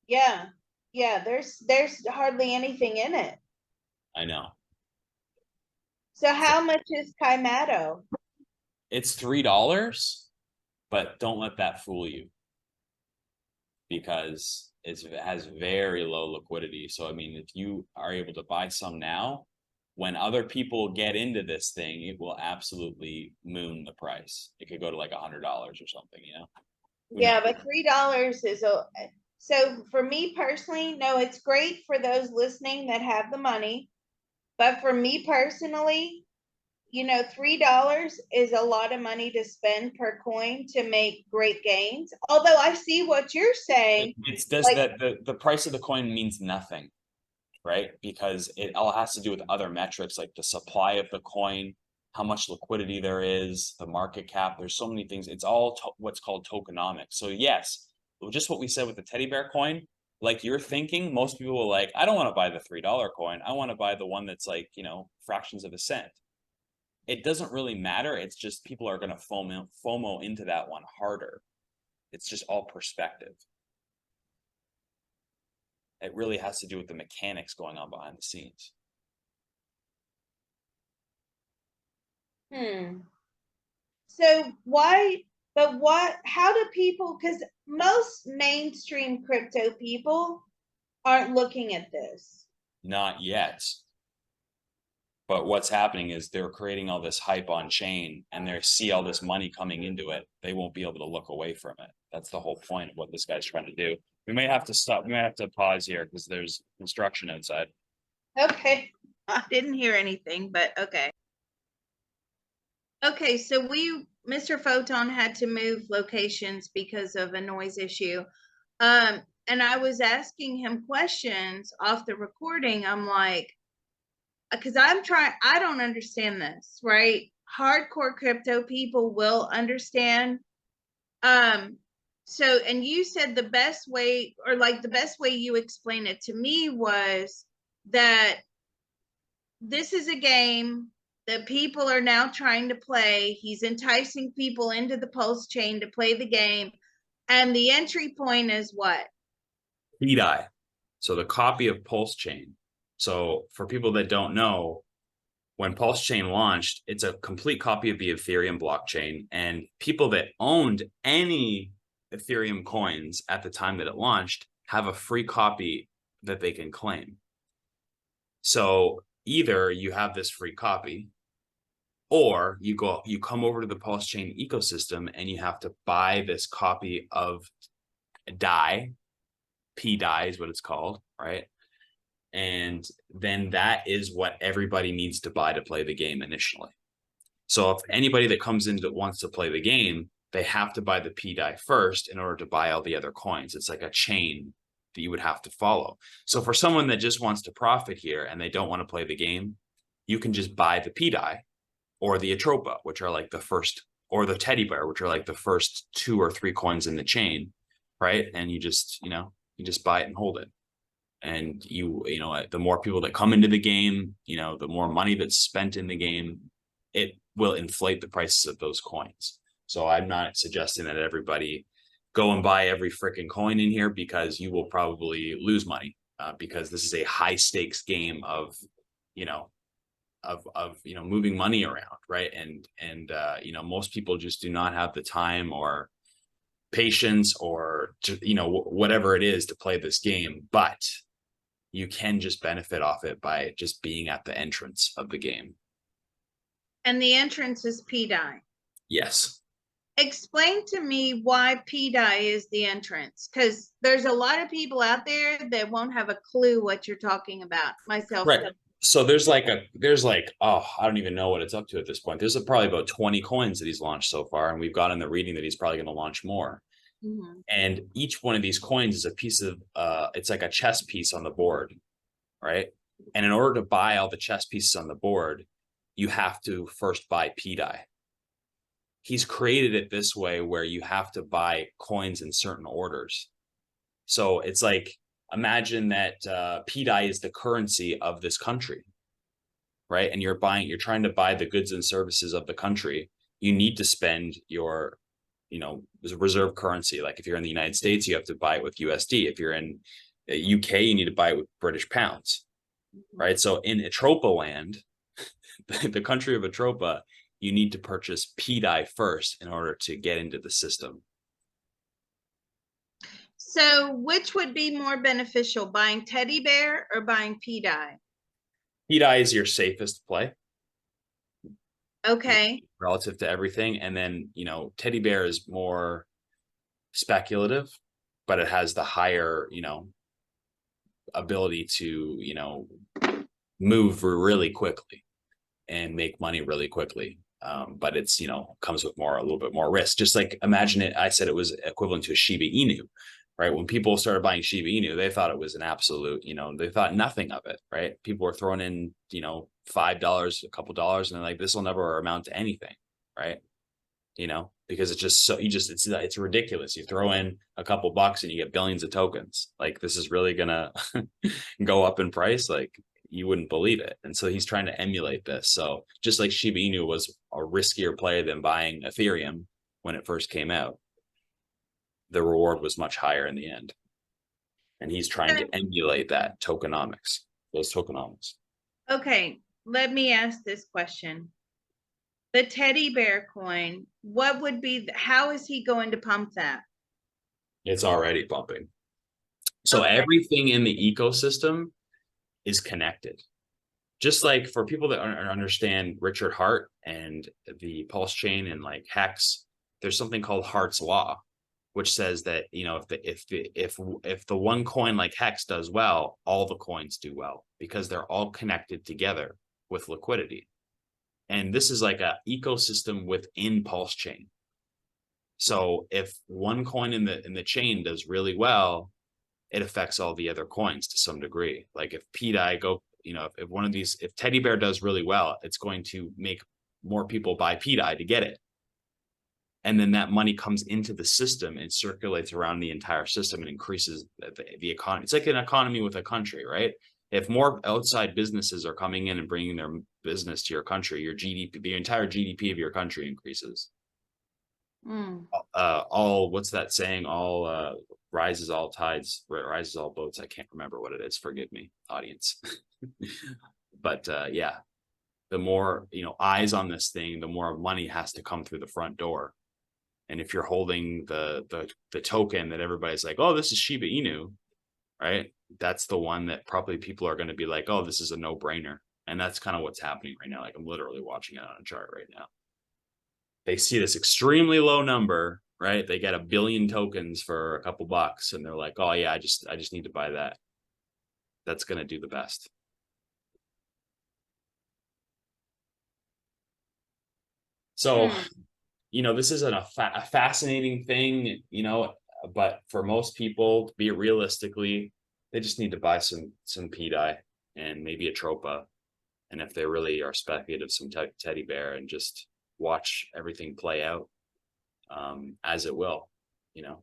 yeah, yeah. There's hardly anything in it. I know. So how much is Kaimato? It's $3, but don't let that fool you because it has very low liquidity. So, I mean, if you are able to buy some now, when other people get into this thing, it will absolutely moon the price. It could go to like $100 or something, Yeah, but $3 is a so for me personally, no, it's great for those listening that have the money. But for me personally, $3 is a lot of money to spend per coin to make great gains. Although I see what you're saying. It's just Like, that the price of the coin means nothing, right? Because it all has to do with other metrics like the supply of the coin, how much liquidity there is, the market cap. There's so many things. It's all what's called tokenomics. So yes, just what we said with the teddy bear coin, like you're thinking, most people will like, I don't want to buy the $3 coin. I want to buy the one that's like, fractions of a cent. It doesn't really matter. It's just people are going to FOMO into that one harder. It's just all perspective. It really has to do with the mechanics going on behind the scenes. So why, but how do people, because most mainstream crypto people aren't looking at this. Not yet. But what's happening is they're creating all this hype on chain and they see all this money coming into it. They won't be able to look away from it. That's the whole point of what this guy's trying to do. We may have to stop. We may have to pause here because there's construction outside. Okay. I didn't hear anything, but okay. Okay, so Mr. Photon had to move locations because of a noise issue. And I was asking him questions off the recording. I'm like, because I don't understand this, right? Hardcore crypto people will understand. So, and you said the best way, or like the best way you explained it to me was that this is a game that people are now trying to play. He's enticing people into the Pulsechain to play the game. And the entry point is what? PDai. So the copy of Pulsechain. So for people that don't know, when Pulsechain launched, it's a complete copy of the Ethereum blockchain. And people that owned any Ethereum coins at the time that it launched have a free copy that they can claim. So either you have this free copy or you come over to the Pulsechain ecosystem and you have to buy this copy of DAI. PDai is what it's called, right? And then that is what everybody needs to buy to play the game initially. So if anybody that comes in that wants to play the game, they have to buy the PDai first in order to buy all the other coins. It's like a chain that you would have to follow. So for someone that just wants to profit here and they don't want to play the game, you can just buy the PDai or the Atropa, which are like the first, or the teddy bear, which are like the first 2 or 3 coins in the chain, right? And you just buy it and hold it. And the more people that come into the game, the more money that's spent in the game, it will inflate the prices of those coins. So I'm not suggesting that everybody go and buy every freaking coin in here, because you will probably lose money, because this is a high stakes game of, moving money around, right? And most people just do not have the time or patience or whatever it is to play this game, but you can just benefit off it by just being at the entrance of the game. And the entrance is PDai. Yes. Explain to me why PDai is the entrance, because there's a lot of people out there that won't have a clue what you're talking about, myself. Right. So there's like, I don't even know what it's up to at this point. There's probably about 20 coins that he's launched so far, and we've got in the reading that he's probably going to launch more. Mm-hmm. And each one of these coins is a piece of, it's like a chess piece on the board, right? And in order to buy all the chess pieces on the board, you have to first buy PDai. He's created it this way where you have to buy coins in certain orders. So it's like, imagine that PDai is the currency of this country, right? And you're trying to buy the goods and services of the country. You need to spend your reserve currency. Like if you're in the United States, you have to buy it with USD. If you're in UK, you need to buy it with British pounds, right? So in Atropa land, the country of Atropa, you need to purchase PDai first in order to get into the system. So which would be more beneficial, buying teddy bear or buying PDai? PDai is your safest play. Okay. Relative to everything. And then, teddy bear is more speculative, but it has the higher, ability to, move really quickly and make money really quickly. But it's, comes with a little bit more risk. Just like, imagine it, I said it was equivalent to a Shiba Inu, right? When people started buying Shiba Inu, they thought it was an absolute, they thought nothing of it, right? People were throwing in, $5, a couple dollars, and they're like, this will never amount to anything, right? Because it's just it's ridiculous. You throw in a couple bucks and you get billions of tokens. Like, this is really gonna go up in price. Like, you wouldn't believe it. And so he's trying to emulate this. So just like Shiba Inu was a riskier play than buying Ethereum when it first came out, the reward was much higher in the end. And he's trying to emulate that those tokenomics. Okay, let me ask this question. The teddy bear coin, how is he going to pump that? It's already pumping. So everything in the ecosystem is connected. Just like, for people that understand Richard Hart and the Pulsechain and like Hex, there's something called Hart's Law, which says that, if the one coin like Hex does well, all the coins do well, because they're all connected together with liquidity. And this is like an ecosystem within Pulsechain. So if one coin in the chain does really well, it affects all the other coins to some degree. Like if PDai if teddy bear does really well, it's going to make more people buy PDai to get it. And then that money comes into the system and circulates around the entire system and increases the economy. It's like an economy with a country, right? If more outside businesses are coming in and bringing their business to your country, your GDP, the entire GDP of your country increases. What's that saying? Rises all tides, rises all boats. I can't remember what it is. Forgive me, audience. But yeah, the more, eyes on this thing, the more money has to come through the front door. And if you're holding the token that everybody's like, oh, this is Shiba Inu, right? That's the one that probably people are going to be like, oh, this is a no-brainer. And that's kind of what's happening right now. Like, I'm literally watching it on a chart right now. They see this extremely low number, right? They get 1 billion tokens for a couple bucks, and they're like, oh yeah, I just need to buy that. That's going to do the best. So, Hmm. this isn't a fascinating thing, but for most people, be it realistically, they just need to buy some PDai and maybe a Tropa. And if they really are speculative, some teddy bear, and just watch everything play out as it will, you know.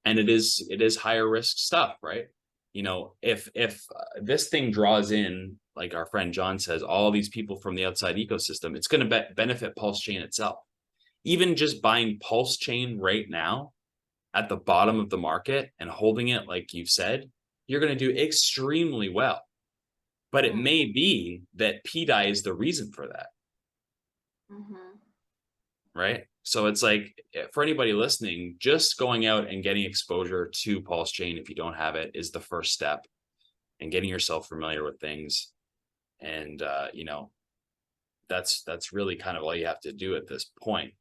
And it is higher risk stuff, right? If this thing draws in, like our friend John says, all these people from the outside ecosystem, it's going to benefit Pulsechain itself. Even just buying Pulsechain right now at the bottom of the market and holding it, like you've said, you're going to do extremely well. But it may be that PDai is the reason for that. Mm-hmm. Right? So it's like, for anybody listening, just going out and getting exposure to Pulsechain, if you don't have it, is the first step, and getting yourself familiar with things. And that's really kind of all you have to do at this point.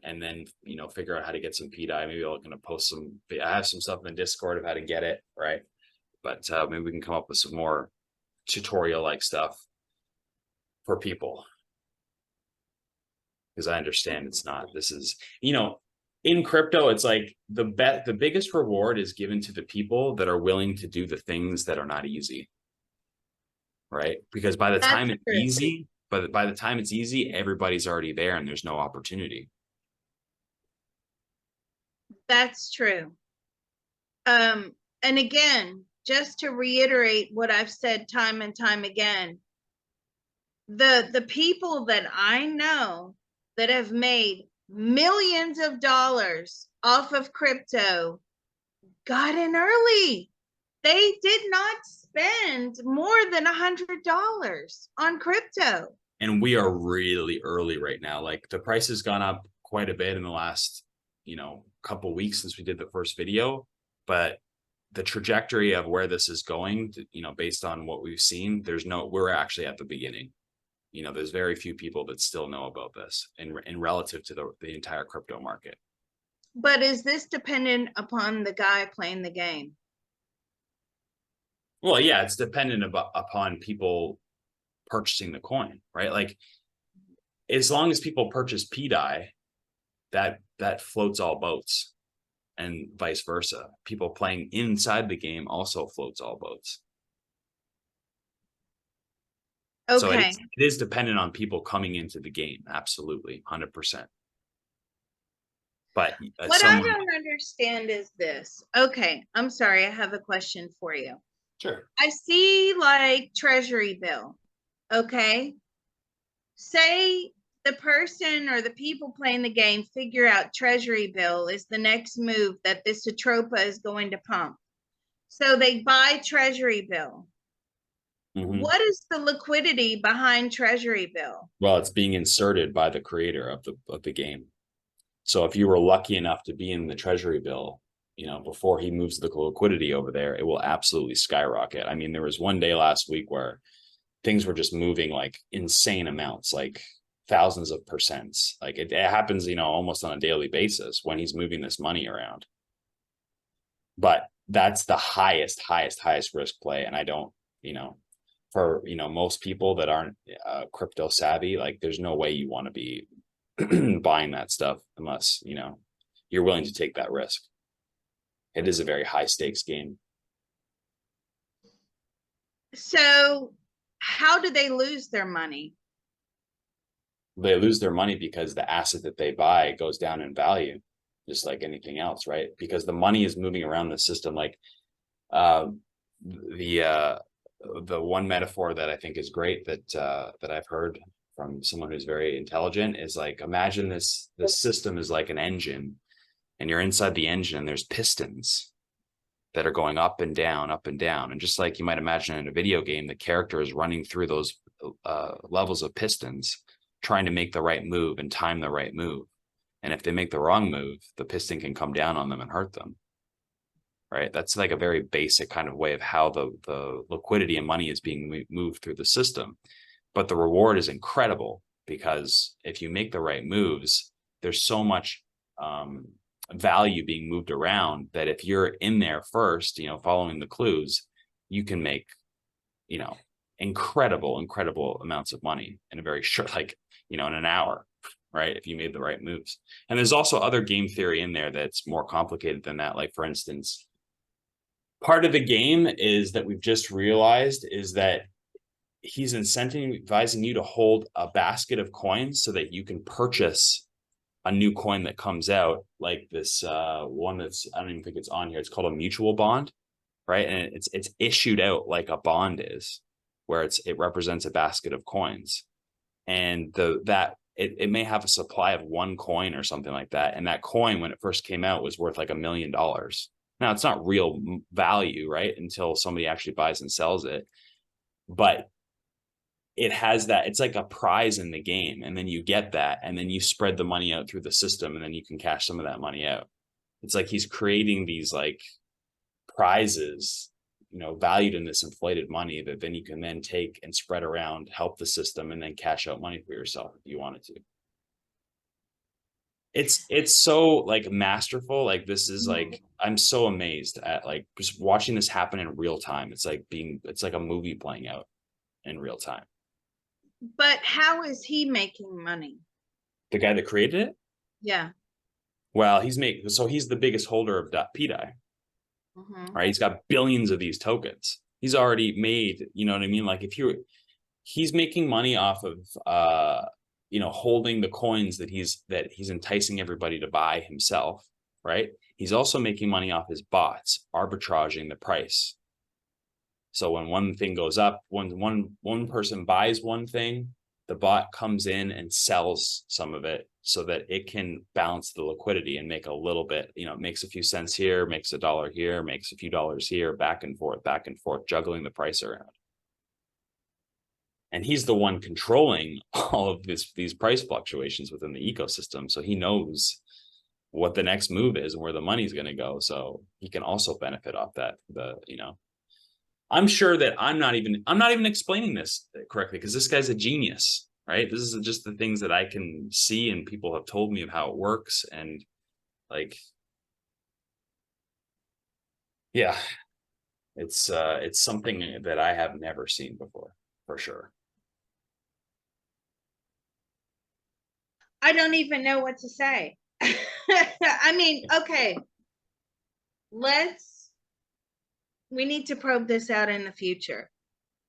And then figure out how to get some PDI. Maybe I'm gonna post some. I have some stuff in the Discord of how to get it, right? But maybe we can come up with some more tutorial like stuff for people, because I understand it's not. This is in crypto, it's like the biggest reward is given to the people that are willing to do the things that are not easy, right? Because by the That's time it's true. easy, but by the time it's easy, everybody's already there and there's no opportunity. That's true. And again, just to reiterate what I've said time and time again, the people that I know that have made millions of dollars off of crypto got in early. They did not spend more than $100 on crypto. And we are really early right now. Like, the price has gone up quite a bit in the last couple weeks since we did the first video, but the trajectory of where this is going, based on what we've seen, we're actually at the beginning. There's very few people that still know about this in relative to the entire crypto market. But is this dependent upon the guy playing the game? Well, yeah, it's dependent upon people purchasing the coin, right? Like, as long as people purchase PDai, that floats all boats, and vice versa. People playing inside the game also floats all boats. So Okay. it is dependent on people coming into the game. Absolutely. 100%. But What I don't understand is this. Okay, I'm sorry, I have a question for you. Sure. I see like treasury bill. Okay. Say the person or the people playing the game figure out treasury bill is the next move that this Atropa is going to pump. So they buy treasury bill. Mm-hmm. What is the liquidity behind treasury bill? Well, it's being inserted by the creator of the game. So if you were lucky enough to be in the treasury bill, before he moves the liquidity over there, it will absolutely skyrocket. I mean, there was one day last week where things were just moving like insane amounts, like thousands of percents. Like, it happens, almost on a daily basis when he's moving this money around. But that's the highest risk play. And I don't, for most people that aren't crypto savvy, like, there's no way you want to be buying that stuff unless you're willing to take that risk. It is a very high stakes game. So how do they lose their money? They lose their money because the asset that they buy goes down in value, just like anything else, right? Because the money is moving around the system. Like, the one metaphor that I think is great that I've heard from someone who's very intelligent is, like, imagine this system is like an engine, and you're inside the engine and there's pistons that are going up and down, up and down. And just like you might imagine in a video game, the character is running through those levels of pistons, trying to make the right move and time the right move. And if they make the wrong move, the piston can come down on them and hurt them. Right? That's like a very basic kind of way of how the liquidity and money is being moved through the system. But the reward is incredible, because if you make the right moves, there's so much value being moved around that if you're in there first, following the clues, you can make, incredible amounts of money in a very short, like, in an hour, right? If you made the right moves. And there's also other game theory in there that's more complicated than that. Like, for instance, part of the game is that we've just realized is that he's incentivizing you to hold a basket of coins so that you can purchase a new coin that comes out, like this one that's, I don't even think it's on here. It's called a mutual bond, right? And it's issued out like a bond is, where it represents a basket of coins. And it may have a supply of one coin or something like that. And that coin, when it first came out, was worth like $1 million. Now, it's not real value, right? Until somebody actually buys and sells it. But it has that, it's like a prize in the game. And then you get that, and then you spread the money out through the system, and then you can cash some of that money out. It's like he's creating these like prizes, valued in this inflated money that then you can then take and spread around, help the system, and then cash out money for yourself if you wanted to. It's so like masterful. Like, this is like, I'm so amazed at like just watching this happen in real time. It's like a movie playing out in real time. But how is he making money? The guy that created it? Yeah. Well, he's the biggest holder of PDai, right? He's got billions of these tokens. He's already made, you know what I mean? Like, he's making money off of, holding the coins that he's enticing everybody to buy himself, right? He's also making money off his bots, arbitraging the price. So when one thing goes up, when one person buys one thing, the bot comes in and sells some of it so that it can balance the liquidity and make a little bit, makes a few cents here, makes $1 here, makes a few dollars here, back and forth, juggling the price around. And he's the one controlling all of these price fluctuations within the ecosystem. So he knows what the next move is and where the money's going to go. So he can also benefit off that, I'm sure that I'm not even explaining this correctly, because this guy's a genius, right? This is just the things that I can see, and people have told me of how it works. And like, yeah, it's something that I have never seen before, for sure. I don't even know what to say. I mean, okay, we need to probe this out in the future,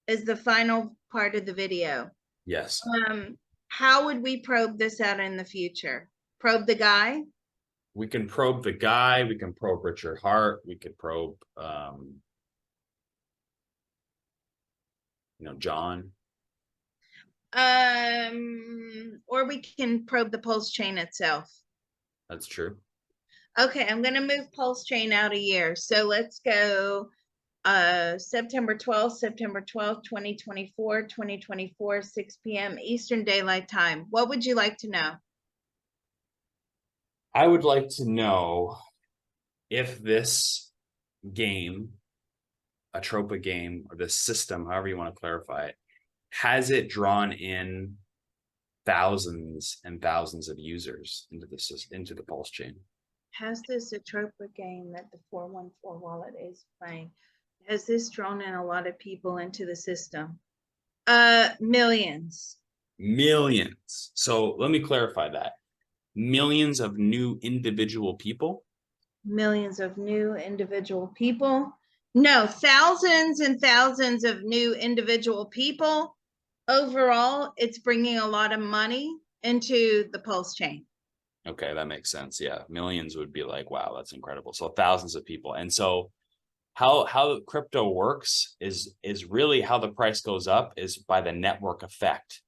is the final part of the video. Yes. How would we probe this out in the future? Probe the guy? We can probe the guy, we can probe Richard Hart, we could probe John. Or we can probe the Pulsechain itself. That's true. Okay, I'm going to move Pulsechain out a year. So let's go September 12th, 2024, 6 p.m. Eastern Daylight Time. What would you like to know? I would like to know if this game, Atropa game, or this system, however you want to clarify it, has it drawn in thousands and thousands of users into the Pulsechain? Has this Atropa game that the 414 wallet is playing, has this drawn in a lot of people into the system? Millions. Millions. So let me clarify that. Millions of new individual people? Millions of new individual people? No, thousands and thousands of new individual people. Overall, it's bringing a lot of money into the Pulsechain. Okay, that makes sense. Yeah, millions would be like, wow, that's incredible. So thousands of people. And so how crypto works is really how the price goes up is by the network effect.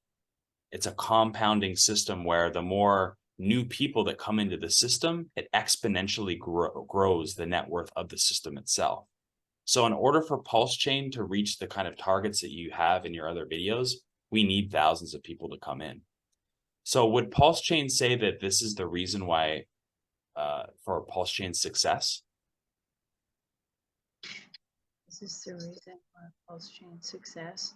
It's a compounding system where the more new people that come into the system, it exponentially grows the net worth of the system itself. So in order for Pulsechain to reach the kind of targets that you have in your other videos, we need thousands of people to come in. So would Pulsechain say that this is the reason why for Pulsechain's success? Is this the reason for Pulsechain's success?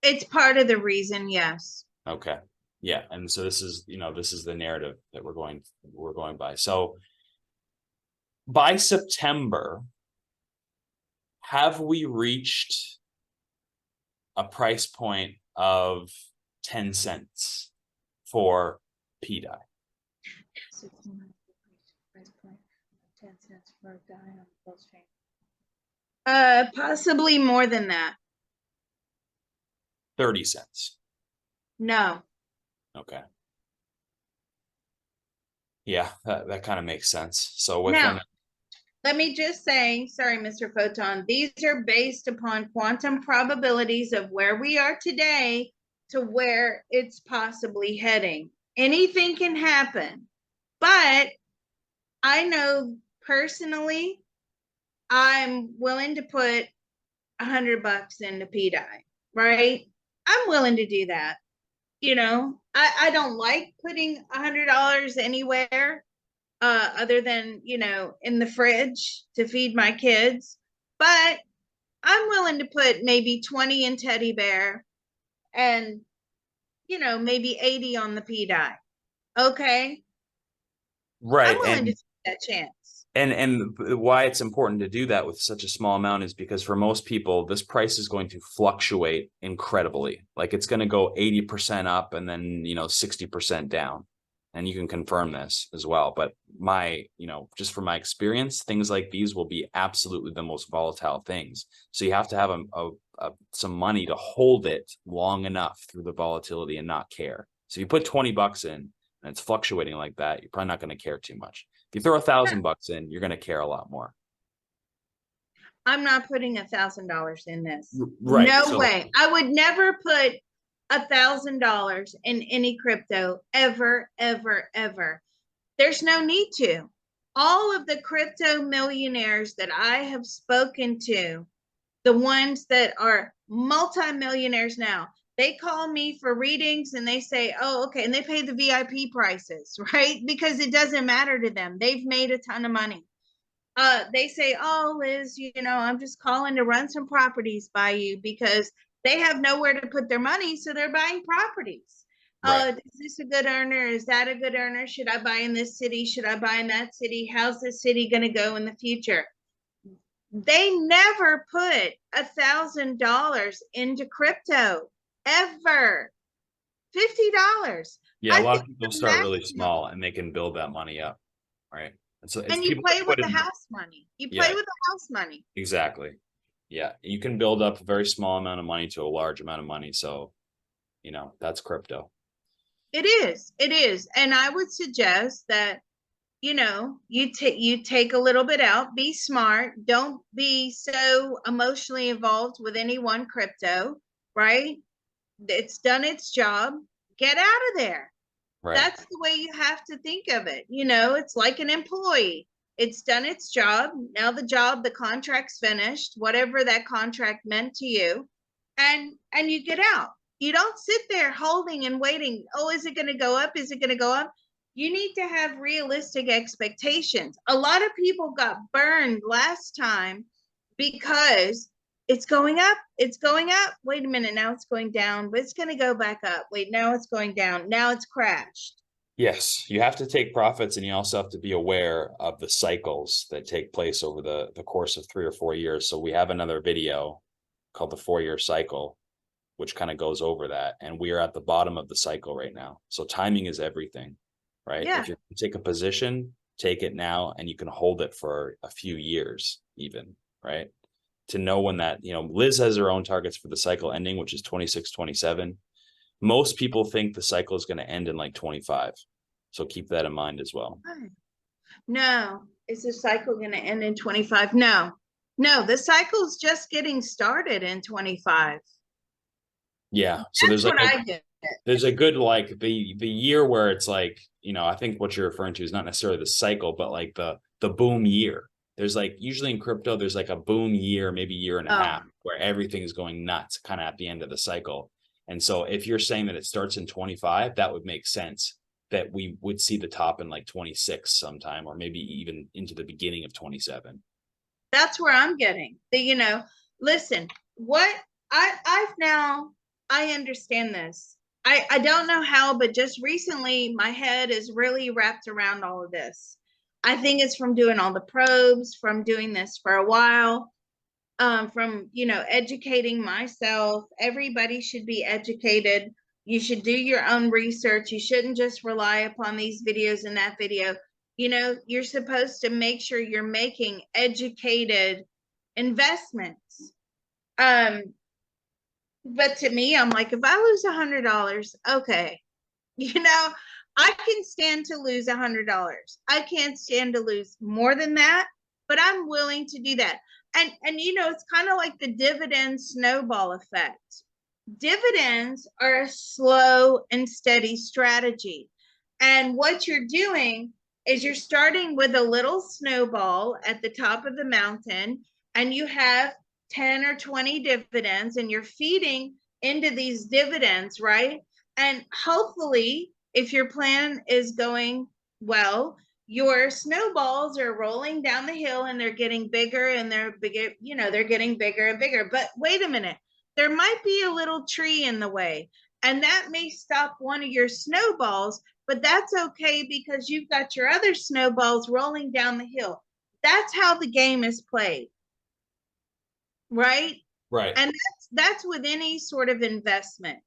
It's part of the reason, yes. Okay. Yeah. And so this is the narrative that we're going by. So by September, have we reached a price point of 10 cents for PDai. 10 cents for a die on Pulsechain. Possibly more than that. 30 cents. No. Okay. Yeah, that kind of makes sense. So with Now, let me just say, sorry, Mr. Photon, these are based upon quantum probabilities of where we are today to where it's possibly heading. Anything can happen, but I know personally, I'm willing to put $100 into PDai, right? I'm willing to do that. You know, I don't like putting $100 anywhere other than, you know, in the fridge to feed my kids. But I'm willing to put maybe 20 in teddy bear and, you know, maybe 80 on the PDai. Okay. I'm right, willing to and take that chance. why it's important to do that with such a small amount is because for most people, this price is going to fluctuate incredibly. Like it's going to go 80% up and then, 60% down. And you can confirm this as well. But just from my experience, things like these will be absolutely the most volatile things. So you have to have some money to hold it long enough through the volatility and not care. So if you put $20 in and it's fluctuating like that, you're probably not going to care too much. If you throw $1,000 in, you're going to care a lot more. I'm not putting $1,000 in this. Right. No way. I would never put $1,000 in any crypto ever, ever, ever. There's no need to. All of the crypto millionaires that I have spoken to, the ones that are multimillionaires now, they call me for readings and they say, oh, okay. And they pay the VIP prices, right? Because it doesn't matter to them. They've made a ton of money. They say, oh, Liz, I'm just calling to run some properties by you because they have nowhere to put their money. So they're buying properties. Right. Is this a good earner? Is that a good earner? Should I buy in this city? Should I buy in that city? How's this city going to go in the future? They never put $1,000 into crypto ever. $50. Yeah, a lot of people start really small and they can build that money up, right? And so it's and you people play with the in, house money. You play with the house money. Exactly. Yeah, you can build up a very small amount of money to a large amount of money. So, that's crypto. It is. It is. And I would suggest that, you take a little bit out, be smart. Don't be so emotionally involved with any one crypto, right? It's done its job. Get out of there. Right. That's the way you have to think of it. It's like an employee. It's done its job. Now the contract's finished, whatever that contract meant to you, and you get out. You don't sit there holding and waiting. Oh, is it going to go up? Is it going to go up? You need to have realistic expectations. A lot of people got burned last time because it's going up. It's going up. Wait a minute. Now it's going down, but it's going to go back up. Wait, now it's going down. Now it's crashed. Yes, you have to take profits and you also have to be aware of the cycles that take place over the course of 3 or 4 years. So we have another video called the 4-year cycle, which kind of goes over that. And we are at the bottom of the cycle right now. So timing is everything, right? Yeah. If you take a position, take it now and you can hold it for a few years even, right? To know when that, Liz has her own targets for the cycle ending, which is 26, 27. Most people think the cycle is going to end in like 25. So keep that in mind as well. No, is the cycle going to end in 25? No, the cycle's just getting started in 25. Yeah. So That's there's a good, like the year where it's like, I think what you're referring to is not necessarily the cycle, but like the boom year. There's like usually in crypto, there's like a boom year, maybe year and a half where everything is going nuts kind of at the end of the cycle. And so if you're saying that it starts in 25, that would make sense that we would see the top in like 26 sometime, or maybe even into the beginning of 27. That's where I'm getting listen, what I understand this. I don't know how, but just recently my head is really wrapped around all of this. I think it's from doing all the probes, from doing this for a while. from, you know, educating myself. Everybody should be educated. You should do your own research. You shouldn't just rely upon these videos and that video. You know, you're supposed to make sure you're making educated investments. But to me, I'm like, if I lose $100, okay, you know, I can stand to lose $100. I can't stand to lose more than that, but I'm willing to do that. And you know, it's kind of like the dividend snowball effect. Dividends are a slow and steady strategy. And what you're doing is you're starting with a little snowball at the top of the mountain, and you have 10 or 20 dividends, and you're feeding into these dividends, right? And hopefully, if your plan is going well, your snowballs are rolling down the hill and they're getting bigger and they're bigger, you know, they're getting bigger and bigger. But wait a minute, there might be a little tree in the way, and that may stop one of your snowballs, but that's okay because you've got your other snowballs rolling down the hill. That's how the game is played, right? Right. And that's with any sort of investment.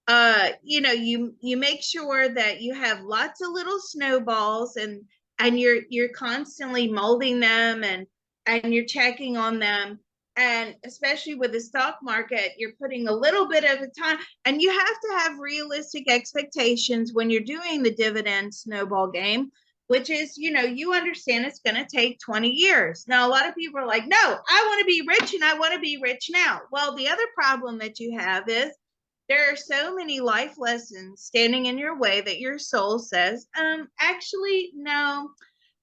You know, you make sure that you have lots of little snowballs, and you're constantly molding them, and you're checking on them. And especially with the stock market, you're putting a little bit of a time, and you have to have realistic expectations when you're doing the dividend snowball game, which is, you know, you understand it's going to take 20 years. Now, a lot of people are like, no, I want to be rich and I want to be rich now. Well, the other problem that you have is there are so many life lessons standing in your way that your soul says, actually, no,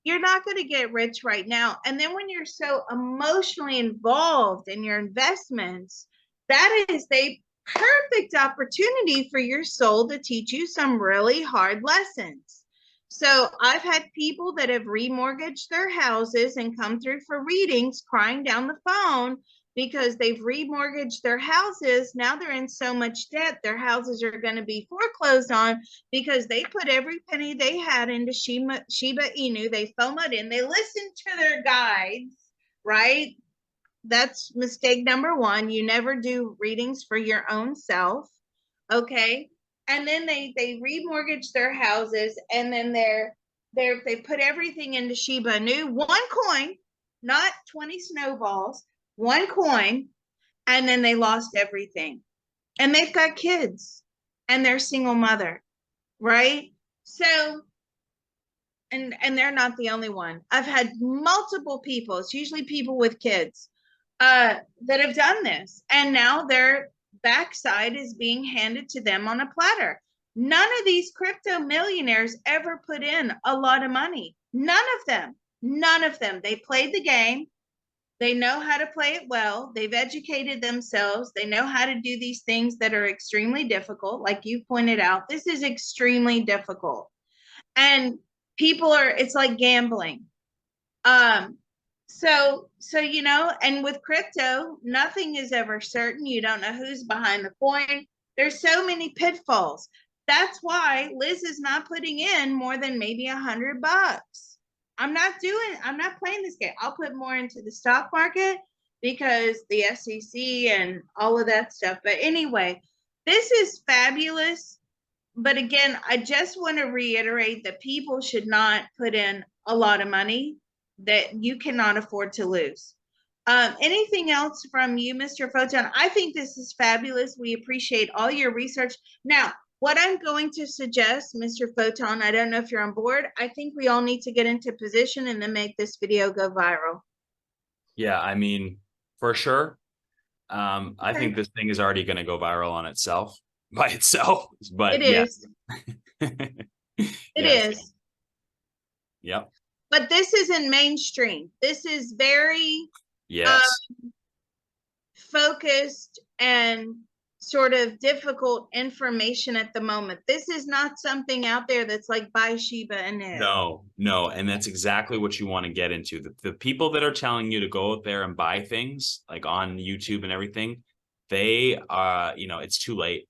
you're not going to get rich right now. And then when you're so emotionally involved in your investments, that is a perfect opportunity for your soul to teach you some really hard lessons. So I've had people that have remortgaged their houses and come through for readings crying down the phone because they've remortgaged their houses. Now they're in so much debt, their houses are going to be foreclosed on because they put every penny they had into Shiba Inu. They FOMOed in, they listened to their guides, right? That's mistake number one. You never do readings for your own self, okay? And then they remortgage their houses, and then they put everything into Shiba Inu, one coin, not 20 snowballs, one coin, and then they lost everything. And they've got kids, and they're single mother, right? So, and they're not the only one. I've had multiple people, it's usually people with kids, that have done this, and now their backside is being handed to them on a platter. None of these crypto millionaires ever put in a lot of money. None of them. None of them. They played the game. They know how to play it well. They've educated themselves. They know how to do these things that are extremely difficult. Like you pointed out, this is extremely difficult. And people are, it's like gambling. So you know, and with crypto, nothing is ever certain. You don't know who's behind the coin. There's so many pitfalls. That's why Liz is not putting in more than maybe $100. I'm not playing this game. I'll put more into the stock market because the SEC and all of that stuff. But anyway, this is fabulous. But again, I just want to reiterate that people should not put in a lot of money that you cannot afford to lose. Anything else from you, Mr. Photon? I think this is fabulous. We appreciate all your research. Now, what I'm going to suggest, Mr. Photon, I don't know if you're on board. I think we all need to get into position and then make this video go viral. Yeah, I mean, for sure. I think this thing is already going to go viral on itself by itself, but It yeah. is. It is. Yep. But this isn't mainstream. This is very focused and sort of difficult information at the moment. This is not something out there that's like buy Shiba Inu. No. And that's exactly what you want to get into. The people that are telling you to go out there and buy things like on YouTube and everything, they you know, it's too late.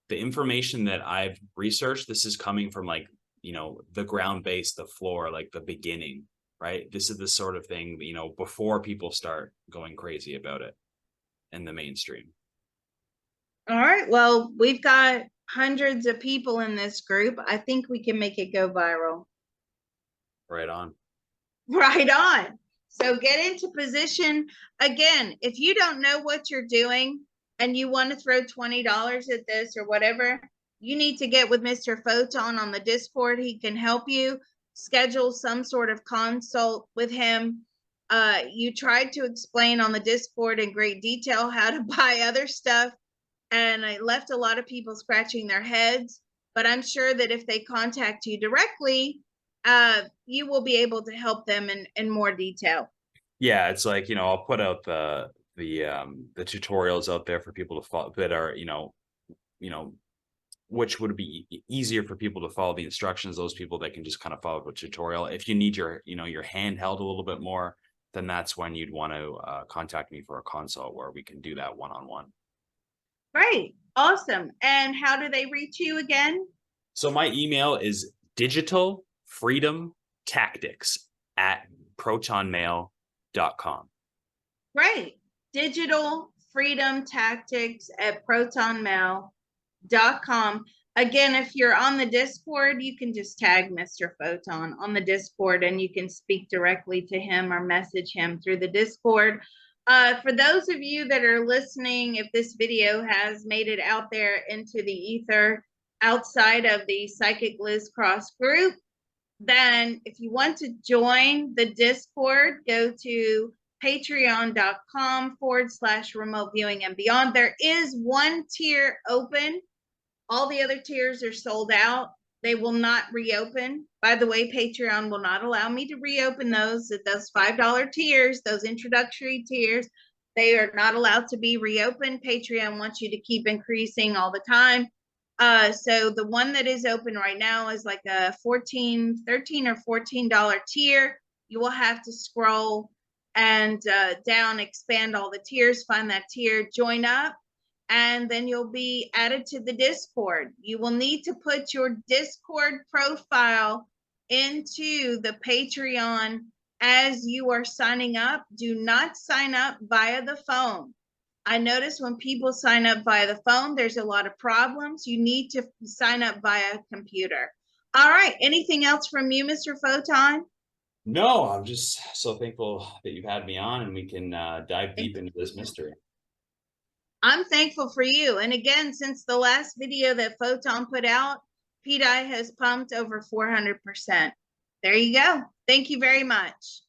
The information that I've researched, this is coming from like, you know, the ground base, the floor, like the beginning, right? This is the sort of thing, before people start going crazy about it in the mainstream. All right. Well, we've got hundreds of people in this group. I think we can make it go viral. Right on. Right on. So get into position. Again, if you don't know what you're doing and you want to throw $20 at this or whatever, you need to get with Mr. Photon on the Discord. He can help you schedule some sort of consult with him. You tried to explain on the Discord in great detail how to buy other stuff, and I left a lot of people scratching their heads, but I'm sure that if they contact you directly, you will be able to help them in more detail. Yeah, it's like, I'll put out the tutorials out there for people to follow that are, which would be easier for people to follow the instructions, those people that can just kind of follow the tutorial. If you need your handheld a little bit more, then that's when you'd want to contact me for a consult where we can do that one-on-one. Great. Awesome. And how do they reach you again? So my email is digitalfreedomtactics@protonmail.com. Great. digitalfreedomtactics@protonmail.com. Again, if you're on the Discord, you can just tag Mr. Photon on the Discord and you can speak directly to him or message him through the Discord. For those of you that are listening, if this video has made it out there into the ether outside of the Psychic Liz Cross group, then if you want to join the Discord, go to patreon.com/remote viewing and beyond. There is one tier open. All the other tiers are sold out. They will not reopen. By the way, Patreon will not allow me to reopen those $5 tiers, those introductory tiers. They are not allowed to be reopened. Patreon wants you to keep increasing all the time. So the one that is open right now is like a $13 or $14 tier. You will have to scroll and down, expand all the tiers, find that tier, join up, and then you'll be added to the Discord. You will need to put your Discord profile into the Patreon as you are signing up. Do not sign up via the phone. I notice when people sign up via the phone, there's a lot of problems. You need to sign up via computer. All right. Anything else from you, Mr. Photon? No, I'm just so thankful that you've had me on and we can dive deep into this mystery. I'm thankful for you. And again, since the last video that Photon put out, PDai has pumped over 400%. There you go. Thank you very much.